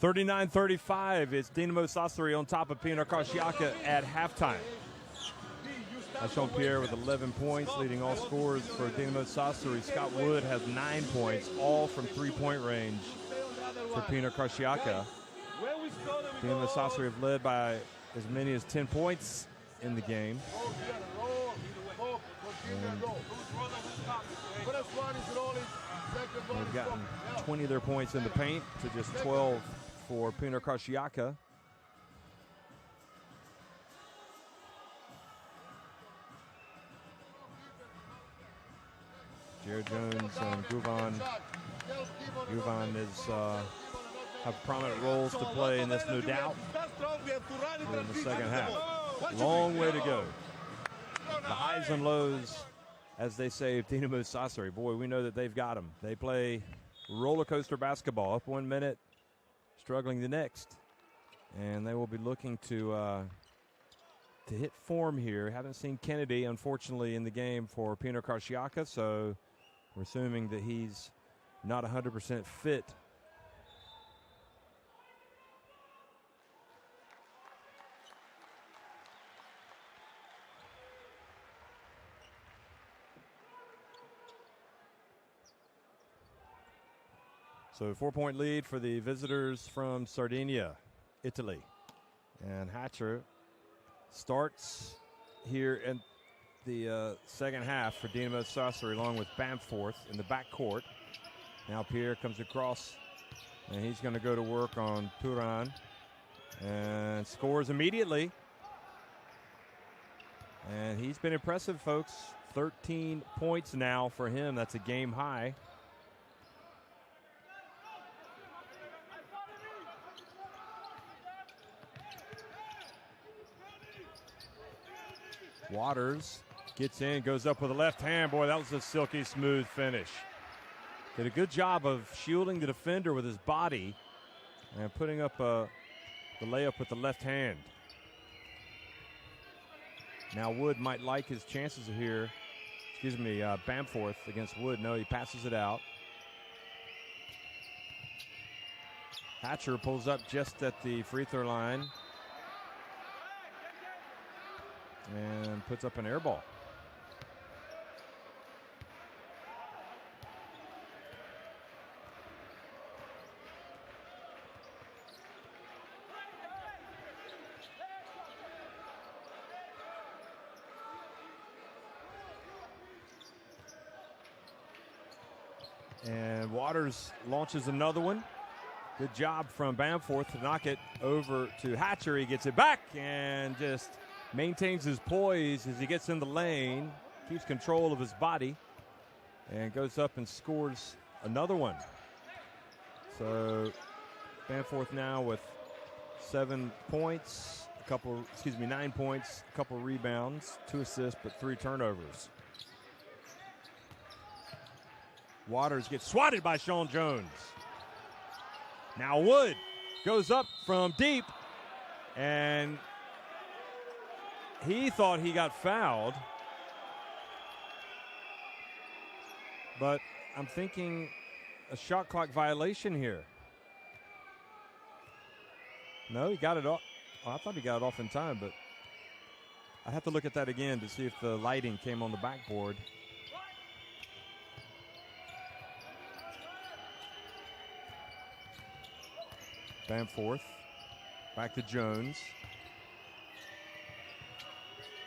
39-35 is Dinamo Sassari on top of Pinar Karšiaka at halftime. Dyshawn Pierre with 11 points, leading all scorers for Dinamo Sassari. Scott Wood has 9 points, all from three-point range for Pinar Karšiaka. Dinamo Sassari have led by as many as 10 points in the game. They've gotten 20 of their points in the paint to just 12 for Pinar Karšiaka. Jared Jones and Guvan is have prominent roles to play in this, no doubt, in the second half. Long way to go. The highs and lows, as they say, of Dinamo Sassari. Boy, we know that they've got them. They play roller coaster basketball, up 1 minute, struggling the next. And they will be looking to hit form here. Haven't seen Kennedy, unfortunately, in the game for Pinar Karšiaka, so we're assuming that he's not 100% fit. So 4-point lead for the visitors from Sardinia, Italy. And Hatcher starts here in the second half for Dinamo Sassari, along with Bamforth in the backcourt. Now Pierre comes across, and he's going to go to work on Turan and scores immediately. And he's been impressive, folks. 13 points now for him. That's a game high. Waters gets in, goes up with a left hand. Boy, that was a silky smooth finish. Did a good job of shielding the defender with his body and putting up the layup with the left hand. Now Wood might like his chances here. Bamforth against Wood. No, he passes it out. Hatcher pulls up just at the free throw line and puts up an air ball. And Waters launches another one. Good job from Bamforth to knock it over to Hatcher. He gets it back and just maintains his poise as he gets in the lane, keeps control of his body, and goes up and scores another one. So Bamforth now with 9 points, a couple rebounds, 2 assists, but 3 turnovers. Waters gets swatted by Sean Jones. Now Wood goes up from deep, and he thought he got fouled, but I'm thinking a shot clock violation here. No, he got it off. I thought he got it off in time, but I have to look at that again to see if the lighting came on the backboard. Bamforth, back to Jones.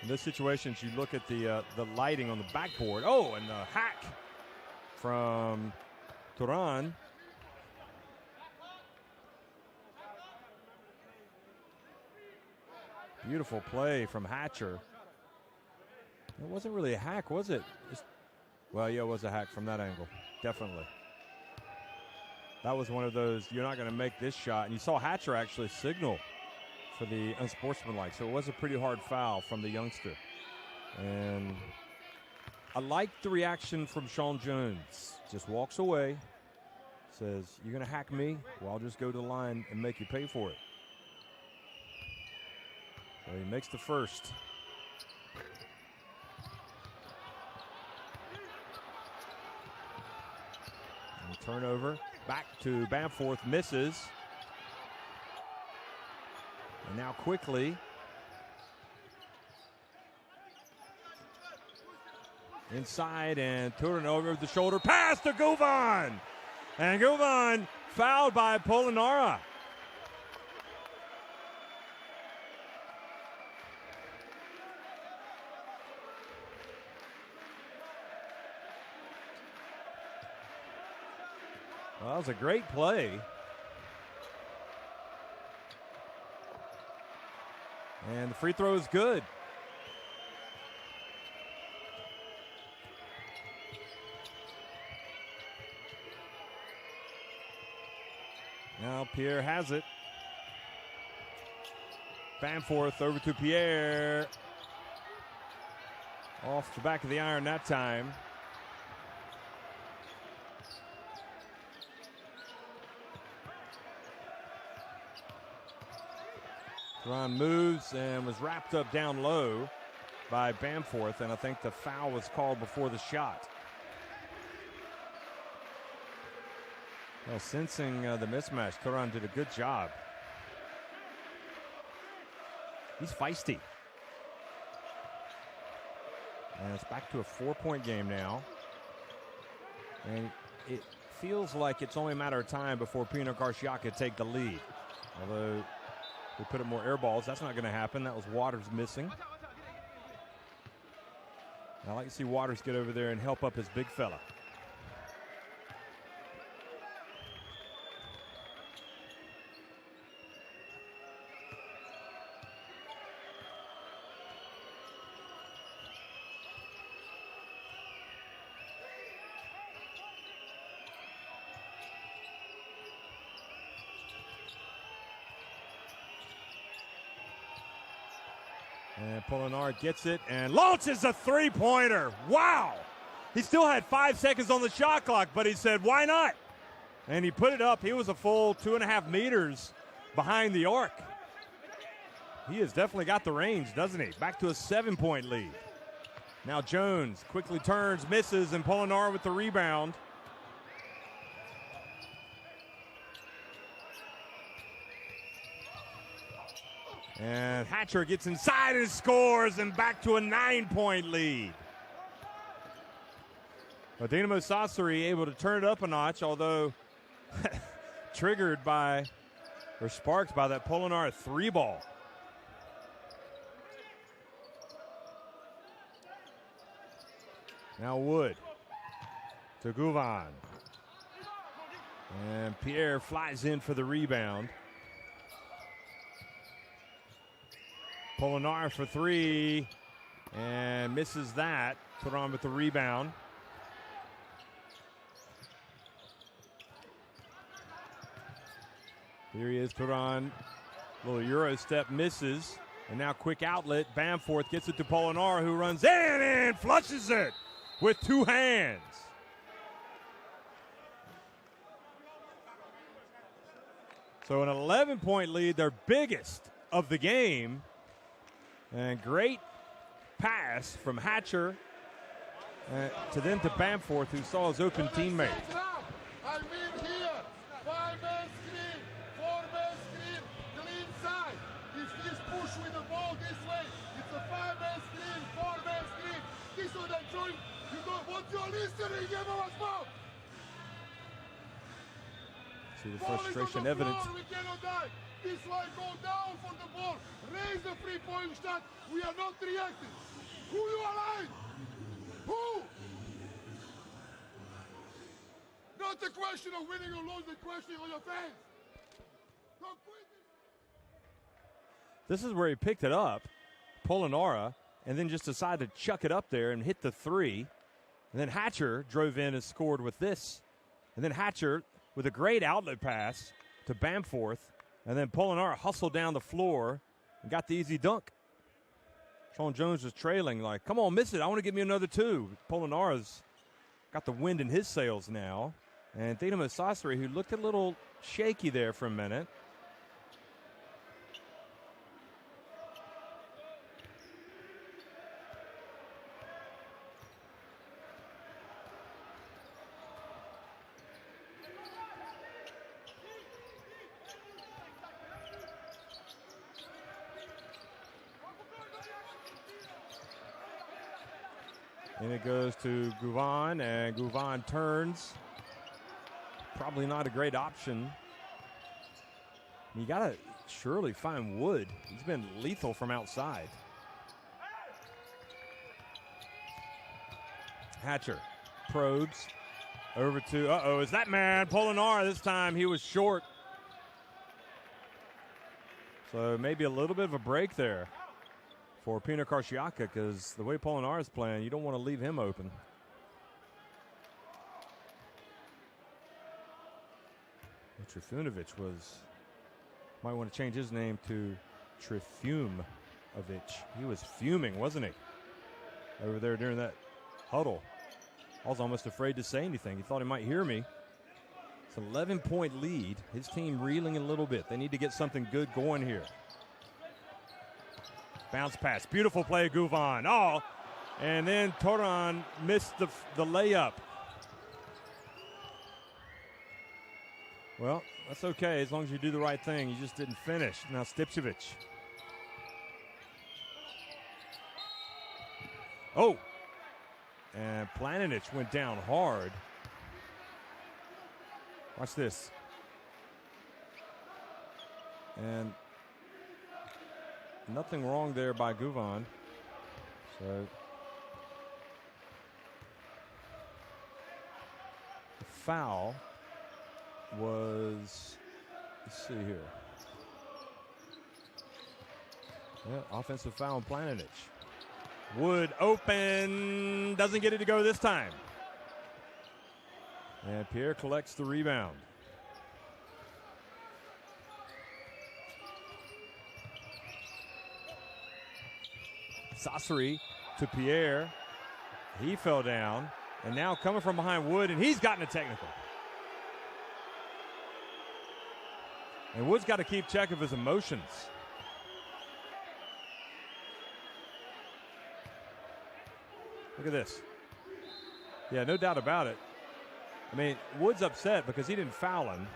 In this situation, you look at the lighting on the backboard. Oh, and the hack from Turan. Beautiful play from Hatcher. It wasn't really a hack, was it? Well, yeah, it was a hack from that angle, definitely. That was one of those, you're not going to make this shot. And you saw Hatcher actually signal for the unsportsmanlike. So it was a pretty hard foul from the youngster. And I like the reaction from Sean Jones. Just walks away, says, you're going to hack me? Well, I'll just go to the line and make you pay for it. So he makes the first. And turnover. Back to Bamforth, misses. And now quickly. Inside, and Turin over the shoulder. Pass to Guvan. And Guvan fouled by Polonara. Well, that was a great play. And the free throw is good. Now Pierre has it. Bamforth over to Pierre. Off the back of the iron that time. Ron moves and was wrapped up down low by Bamforth, and I think the foul was called before the shot. Well, sensing the mismatch, Turan did a good job. He's feisty. And it's back to a 4-point game now. And it feels like it's only a matter of time before Pinar Karšiaka take the lead. Although we put up more air balls, that's not going to happen. That was Waters missing. I like to see Waters get over there and help up his big fella. And Polinar gets it and launches a three-pointer. Wow! He still had 5 seconds on the shot clock, but he said, why not? And he put it up. He was a full 2.5 meters behind the arc. He has definitely got the range, doesn't he? Back to a 7-point lead. Now Jones quickly turns, misses, and Polinar with the rebound. And Hatcher gets inside and scores, and back to a 9-point lead. Well, Dinamo Sassari able to turn it up a notch, although triggered by, or sparked by that Polinar 3-ball. Now Wood to Guvan. And Pierre flies in for the rebound. Polinar for three, and misses that. Put on with the rebound. Here he is, put on. Little Euro step, misses. And now quick outlet. Bamforth gets it to Polinar, who runs in and flushes it with two hands. So an 11-point lead, their biggest of the game. And great pass from Hatcher to Bamforth, who saw his open teammate. I mean here, 5-man screen, 4-man screen, clean side. If he's pushed with the ball this way, it's a 5-man screen, 4-man screen. This one I join, you know what you're listening, give us ball. See the frustration evident. We cannot die. This way, go down for the ball. Raise the three-point shot. We are not reacting. Who you aligned? Who? Not the question of winning or losing, the question of your fans. Don't quit. This is where he picked it up, Polonara, and then just decided to chuck it up there and hit the three. And then Hatcher drove in and scored with this. And then Hatcher with a great outlet pass to Bamforth. And then Polonara hustled down the floor and got the easy dunk. Sean Jones was trailing like, come on, miss it. I want to give me another two. Polonara's got the wind in his sails now. And Dinamo Sassari, who looked a little shaky there for a minute. And it goes to Guvan, and Guvan turns. Probably not a great option. You got to surely find Wood. He's been lethal from outside. Hatcher probes over to, is that man Polinar this time? He was short. So maybe a little bit of a break there for Pinar Karšiaka, because the way Polinar is playing, you don't want to leave him open. Trifunovic might want to change his name to Trifumovic. He was fuming, wasn't he? Over there during that huddle. I was almost afraid to say anything. He thought he might hear me. It's an 11-point lead. His team reeling a little bit. They need to get something good going here. Bounce pass. Beautiful play, Guvan. Oh, and then Toran missed the layup. Well, that's okay as long as you do the right thing. You just didn't finish. Now Stipčević. Oh, and Planinic went down hard. Watch this. And nothing wrong there by Guvan. So the foul was, let's see here. Yeah, offensive foul on Planinic. Wood open, doesn't get it to go this time. And Pierre collects the rebound. Sassari to Pierre. He fell down. And now coming from behind Wood, and he's gotten a technical. And Wood's got to keep check of his emotions. Look at this. Yeah, no doubt about it. I mean, Wood's upset because he didn't foul him.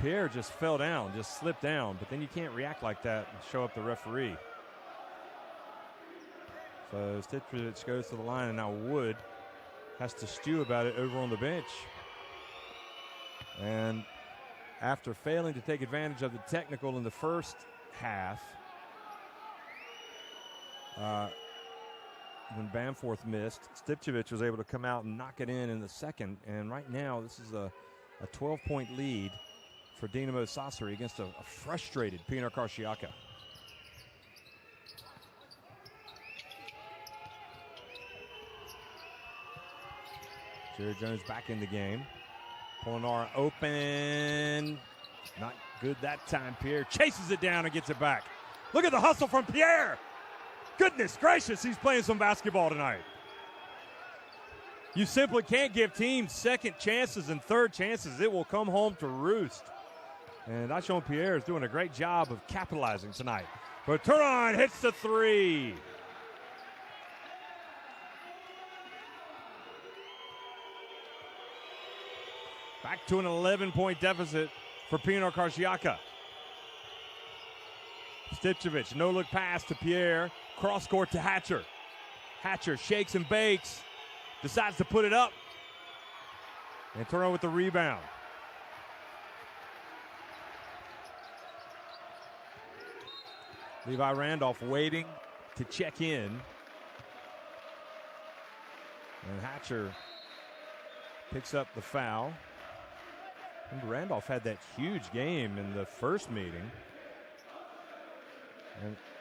Pierre just fell down, just slipped down. But then you can't react like that and show up the referee. So Stipčević goes to the line, and now Wood has to stew about it over on the bench. And after failing to take advantage of the technical in the first half, when Bamforth missed, Stipčević was able to come out and knock it in the second. And right now, this is a 12-point lead for Dinamo Sassari against a frustrated Pinar Karšiaka. Jerry Jones back in the game. Polinar open. Not good that time. Pierre chases it down and gets it back. Look at the hustle from Pierre. Goodness gracious, he's playing some basketball tonight. You simply can't give teams second chances and third chances. It will come home to roost. And Dyshawn Pierre is doing a great job of capitalizing tonight. But Turan hits the three. Back to an 11-point deficit for Pinar Karšiaka. Stipčević, no-look pass to Pierre. Cross-court to Hatcher. Hatcher shakes and bakes. Decides to put it up. And Turan with the rebound. Levi Randolph waiting to check in. And Hatcher picks up the foul. And Randolph had that huge game in the first meeting.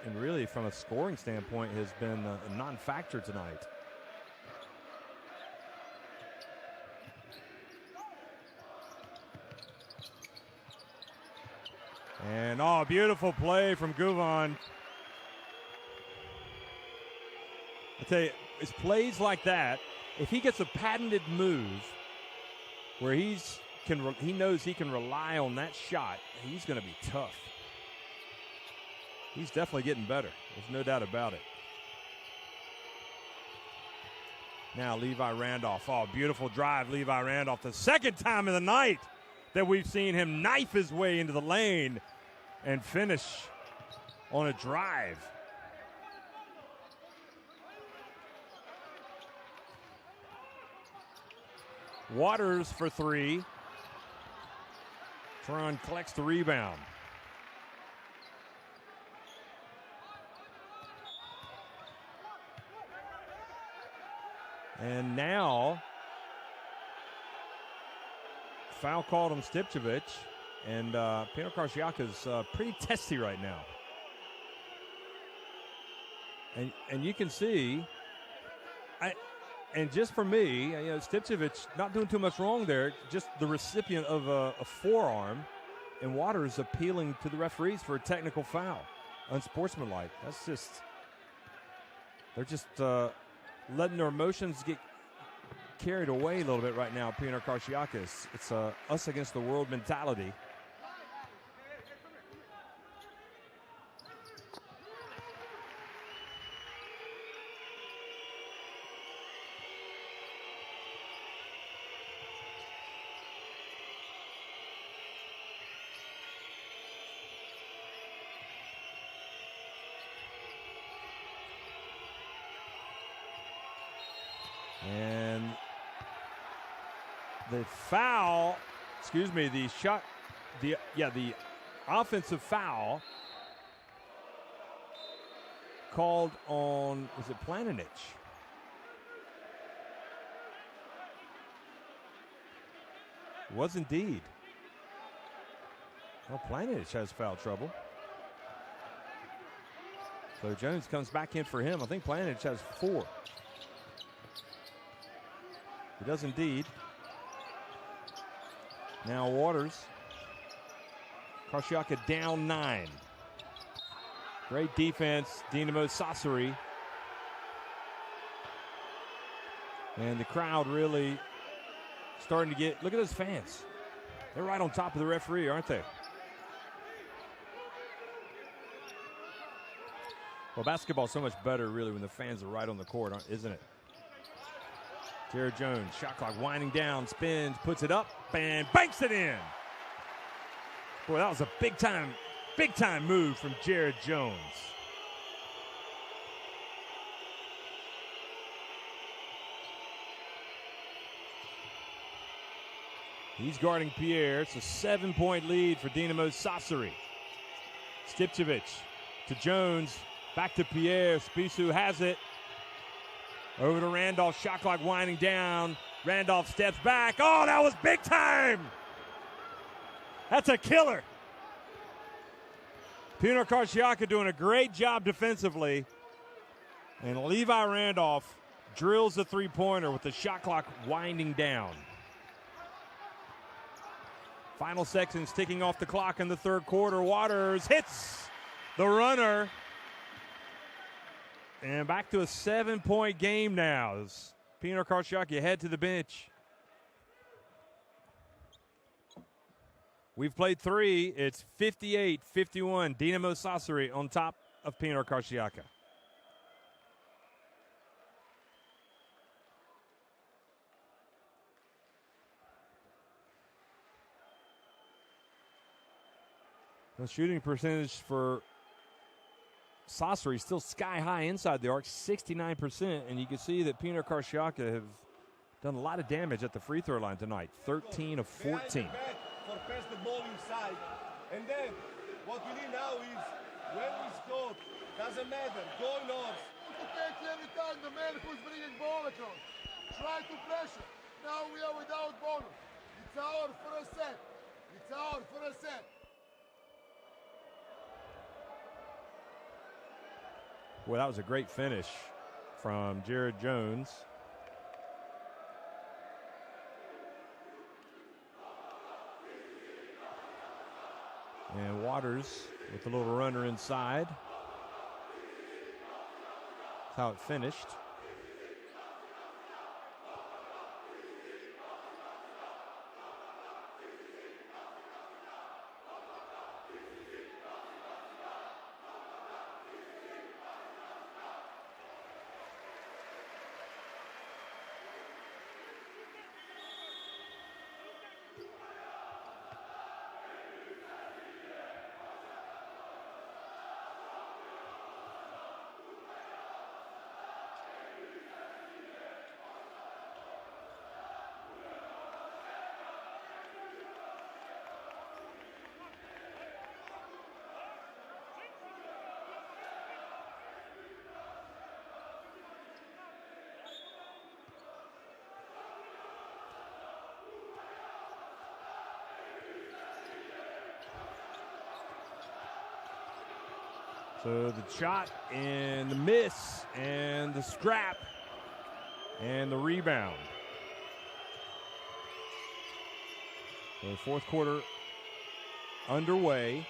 And really, from a scoring standpoint, has been a non-factor tonight. And, beautiful play from Guvan. I tell you, it's plays like that, if he gets a patented move where he knows he can rely on that shot, he's going to be tough. He's definitely getting better. There's no doubt about it. Now Levi Randolph. Beautiful drive, Levi Randolph. The second time of the night that we've seen him knife his way into the lane and finish on a drive. Waters for three. Tron collects the rebound. And now, foul called on Stipčević, and Pinar Karšiaka's pretty testy right now. And you can see, and just for me, Stipčević not doing too much wrong there, just the recipient of a forearm, and Waters appealing to the referees for a technical foul, unsportsmanlike. That's just, they're just letting their emotions get carried away a little bit right now. Pinar Karšiaka. It's us against the world mentality. And the foul, the offensive foul called on, was it Planinic? Was indeed. Well, Planinic has foul trouble. So Jones comes back in for him. I think Planinic has 4. He does indeed. Now Waters. Karšiaka down 9. Great defense, Dinamo Sassari. And the crowd really starting to get, look at those fans. They're right on top of the referee, aren't they? Well, basketball's so much better really when the fans are right on the court, isn't it? Jared Jones, shot clock winding down, spins, puts it up, and banks it in. Boy, that was a big time move from Jared Jones. He's guarding Pierre. It's a 7-point lead for Dinamo Sassari. Stipčević to Jones, back to Pierre. Spisu has it. Over to Randolph, shot clock winding down. Randolph steps back. Oh, that was big time. That's a killer. Pinar Karšiaka doing a great job defensively. And Levi Randolph drills the three-pointer with the shot clock winding down. Final seconds ticking off the clock in the third quarter. Waters hits the runner. And back to a 7-point game now. As Pinar Karšiaka head to the bench. We've played 3. It's 58-51. Dinamo Sassari on top of Pinar Karšiaka. The shooting percentage for Sassari still sky high inside the arc, 69%, and you can see that Pinar Karšiaka have done a lot of damage at the free throw line tonight, 13 of 14. For pass the ball inside, and then what we need now is when we score, doesn't matter, go north. Every time the man who's bringing ball across, try to pressure. Now we are without bonus. It's our first set. It's our first set. Well, that was a great finish from Jared Jones. And Waters with a little runner inside. That's how it finished. So the shot and the miss and the scrap and the rebound. So the fourth quarter underway.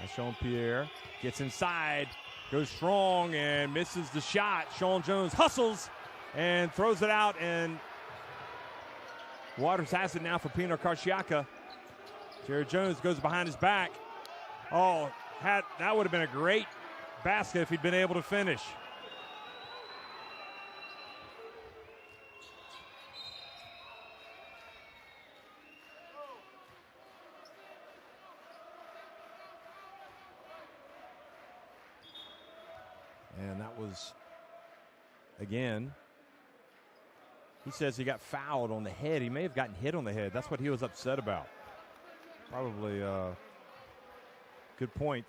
Dyshawn Pierre gets inside, goes strong and misses the shot. Sean Jones hustles and throws it out, and Waters has it now for Pinar Karšiaka. Jared Jones goes behind his back. Oh, that would have been a great basket if he'd been able to finish. And that was, again, he says he got fouled on the head. He may have gotten hit on the head. That's what he was upset about. Probably a good point.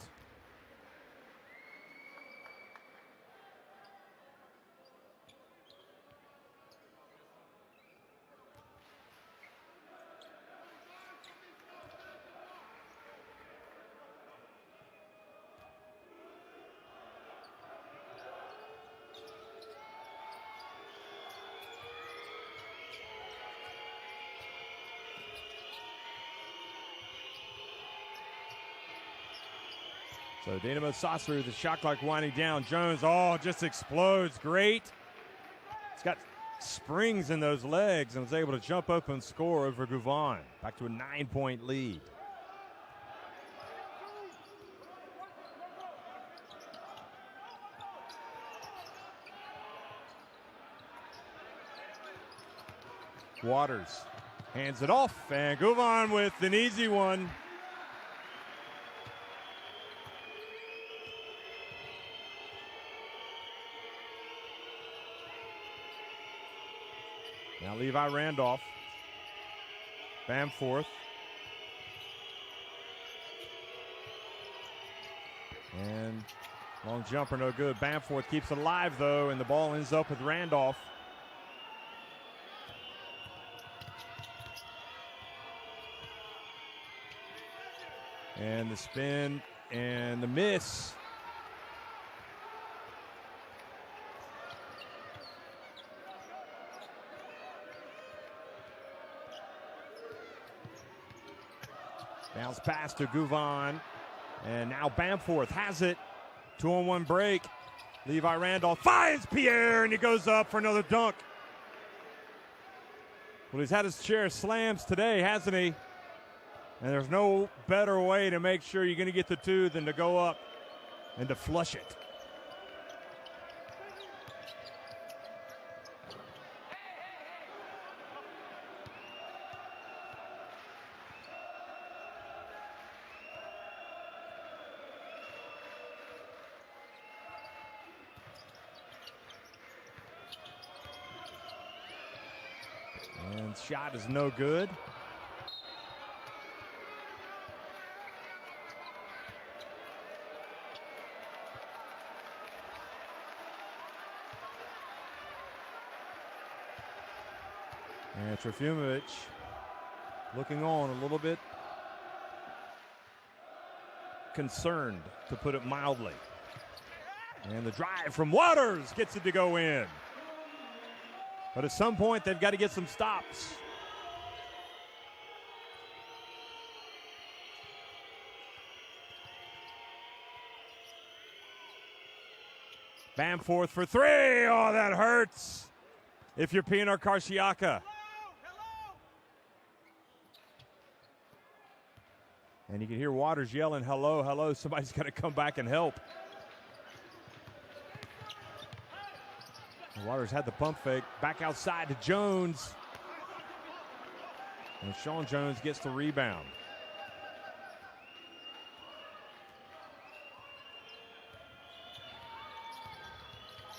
So Dinamo Sasser, the shot clock winding down. Jones, just explodes. Great. He's got springs in those legs and was able to jump up and score over Gouvan. Back to a 9-point lead. Waters hands it off, and Gouvan with an easy one. Now Levi Randolph, Bamforth, and long jumper no good. Bamforth keeps it alive though, and the ball ends up with Randolph. And the spin and the miss. Bounce pass to Gouvan, and now Bamforth has it. 2-on-1 break. Levi Randolph finds Pierre, and he goes up for another dunk. Well, he's had his share of slams today, hasn't he? And there's no better way to make sure you're going to get the two than to go up and to flush it. And shot is no good. And Trifunovic looking on a little bit concerned, to put it mildly. And the drive from Waters gets it to go in. But at some point, they've got to get some stops. Bamforth for three. Oh, that hurts if you're Pinar Karšiaka. And you can hear Waters yelling, hello, hello. Somebody's got to come back and help. Waters had the pump fake. Back outside to Jones. And Sean Jones gets the rebound.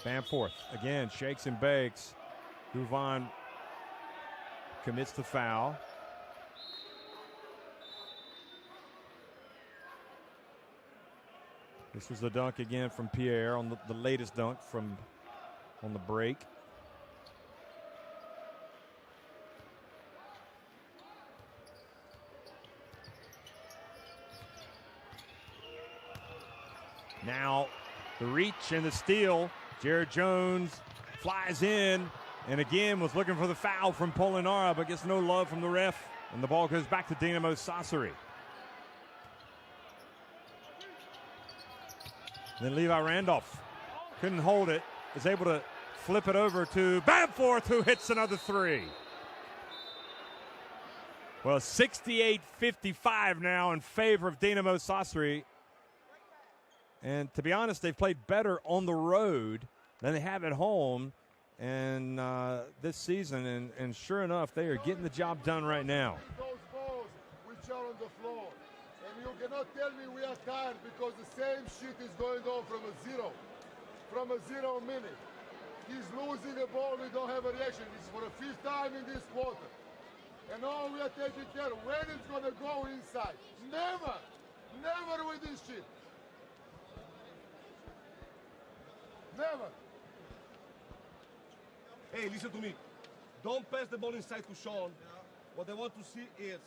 Bamforth again shakes and bakes. Gouvan commits the foul. This was the dunk again from Pierre on the latest dunk from on the break. Now the reach and the steal. Jared Jones flies in and again was looking for the foul from Molinara, but gets no love from the ref. And the ball goes back to Dinamo Sassari. Then Levi Randolph couldn't hold it. Was able to flip it over to Bamforth, who hits another three. Well, 68-55 now in favor of Dinamo Sassari. And to be honest, they've played better on the road than they have at home and this season. And sure enough, they are getting the job done right now. Those balls which are on the floor. And you cannot tell me we are tired because the same shit is going on from a zero. From a 0 minute. He's losing the ball, we don't have a reaction. This is for the 5th time in this quarter. And all we are taking care of when it's going to go inside. Never, never with this shit. Never. Hey, listen to me. Don't pass the ball inside to Sean. What I want to see is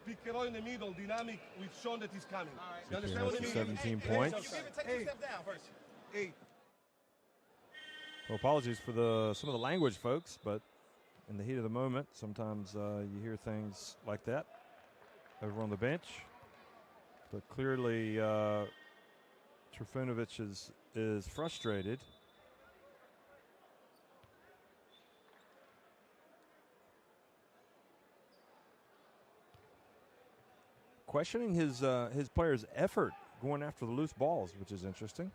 pick and roll in the middle, dynamic with Sean that is coming. Right. You understand what I mean? 17 points. You take 2 steps down first. Hey. Well, apologies for some of the language, folks, but in the heat of the moment, sometimes you hear things like that over on the bench. But clearly, Trifunovic is frustrated. Questioning his players' effort going after the loose balls, which is interesting.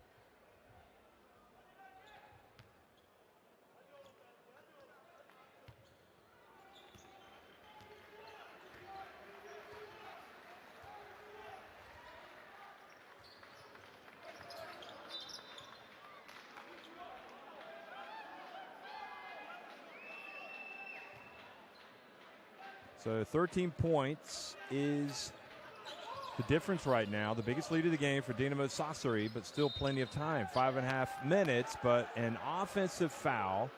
So 13 points is the difference right now. The biggest lead of the game for Dinamo Sassari, but still plenty of time. 5.5 minutes, but an offensive foul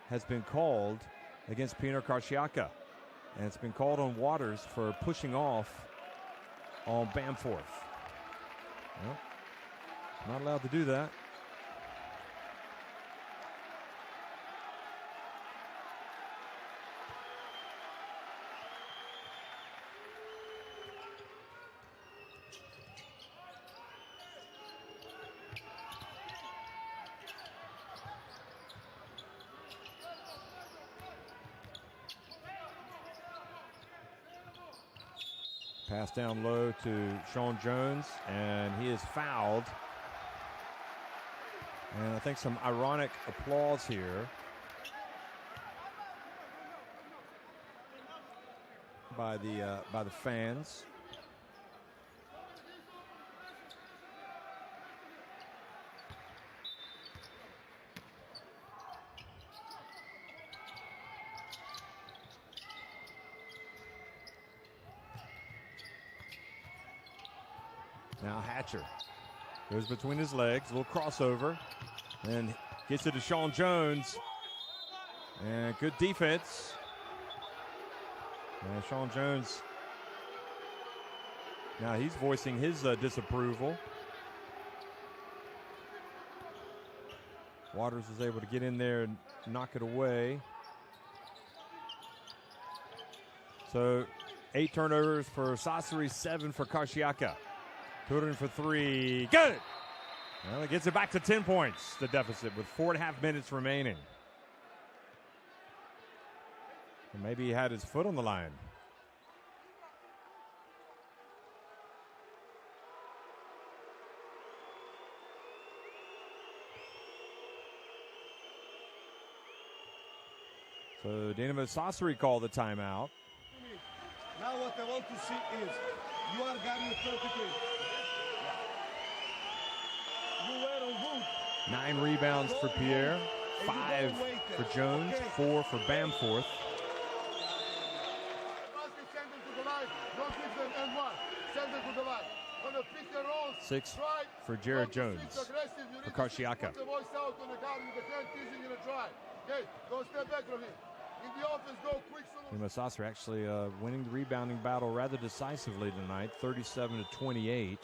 has been called against Pinar Karšiaka. And it's been called on Waters for pushing off on Bamforth. Well, not allowed to do that. Pass down low to Sean Jones, and he is fouled. And I think some ironic applause here by the fans. Now Hatcher goes between his legs, a little crossover, and gets it to Sean Jones. And good defense. And Sean Jones, now he's voicing his disapproval. Waters was able to get in there and knock it away. So 8 turnovers for Sassari, 7 for Karšiaka. Turin for 3. Good! Well, it gets it back to 10 points, the deficit, with 4.5 minutes remaining. And maybe he had his foot on the line. So Dinamo Sassari called the timeout. Now what I want to see is you are guarding perfectly. You were on good. 9 rebounds for Pierre, 5 for Jones, 4 for Bamforth. Send them to the line. Don't give them N1. Send them to the line. On the pick and roll, 6 for Jared Jones. For Karšiaka. Put the voice out on the guard with the hand teasing in a try. Okay, don't step back from him. In the offense, go quick. Dinamo Sassari actually winning the rebounding battle rather decisively tonight, 37-28.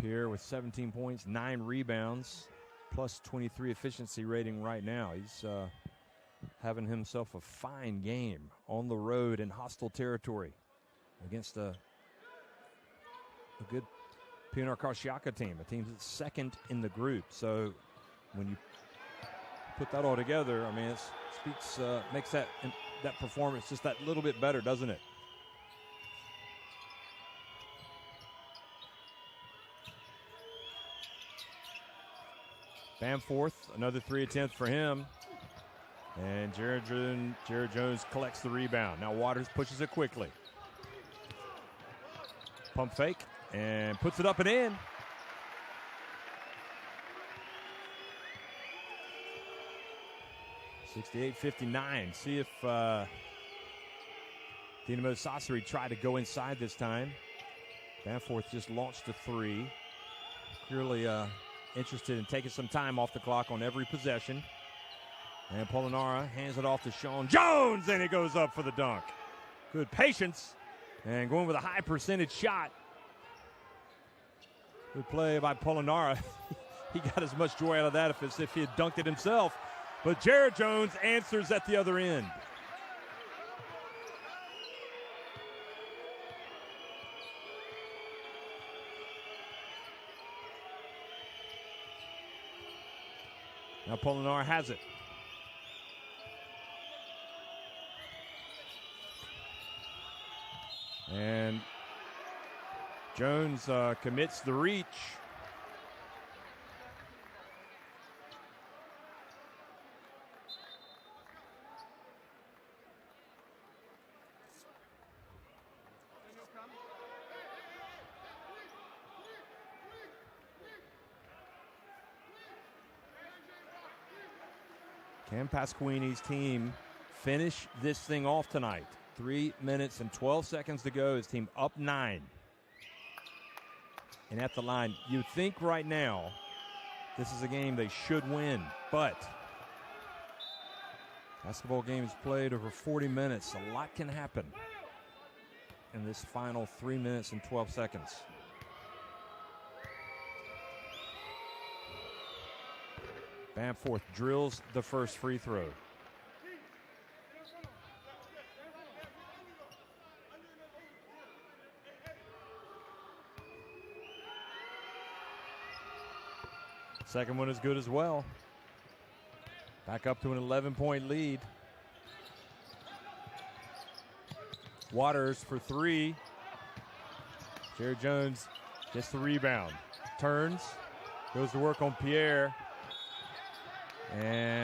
Pierre with 17 points, 9 rebounds, plus 23 efficiency rating right now. He's having himself a fine game on the road in hostile territory against a good Pinar team, a team that's second in the group. So when you put that all together, I mean, it speaks, makes that performance just that little bit better, doesn't it? Bamforth, another 3 attempts for him. And Jared Jones collects the rebound. Now Waters pushes it quickly. Pump fake and puts it up and in. (68-59). See if Dinamo Sassari tried to go inside this time. Bamforth just launched a 3. Clearly interested in taking some time off the clock on every possession. And Polonara hands it off to Sean Jones, and he goes up for the dunk. Good patience, and going with a high percentage shot. Good play by Polonara. He got as much joy out of that as if he had dunked it himself. But Jared Jones answers at the other end. Now Polonara has it. And Jones commits the reach. Can Pasquini's team finish this thing off tonight? 3 minutes and 12 seconds to go. His team up 9. And at the line, you'd think right now this is a game they should win, but basketball game is played over 40 minutes. A lot can happen in this final 3 minutes and 12 seconds. Bamforth drills the first free throw. Second one is good as well. Back up to an 11-point lead. Waters for 3. Jared Jones gets the rebound. Turns. Goes to work on Pierre. And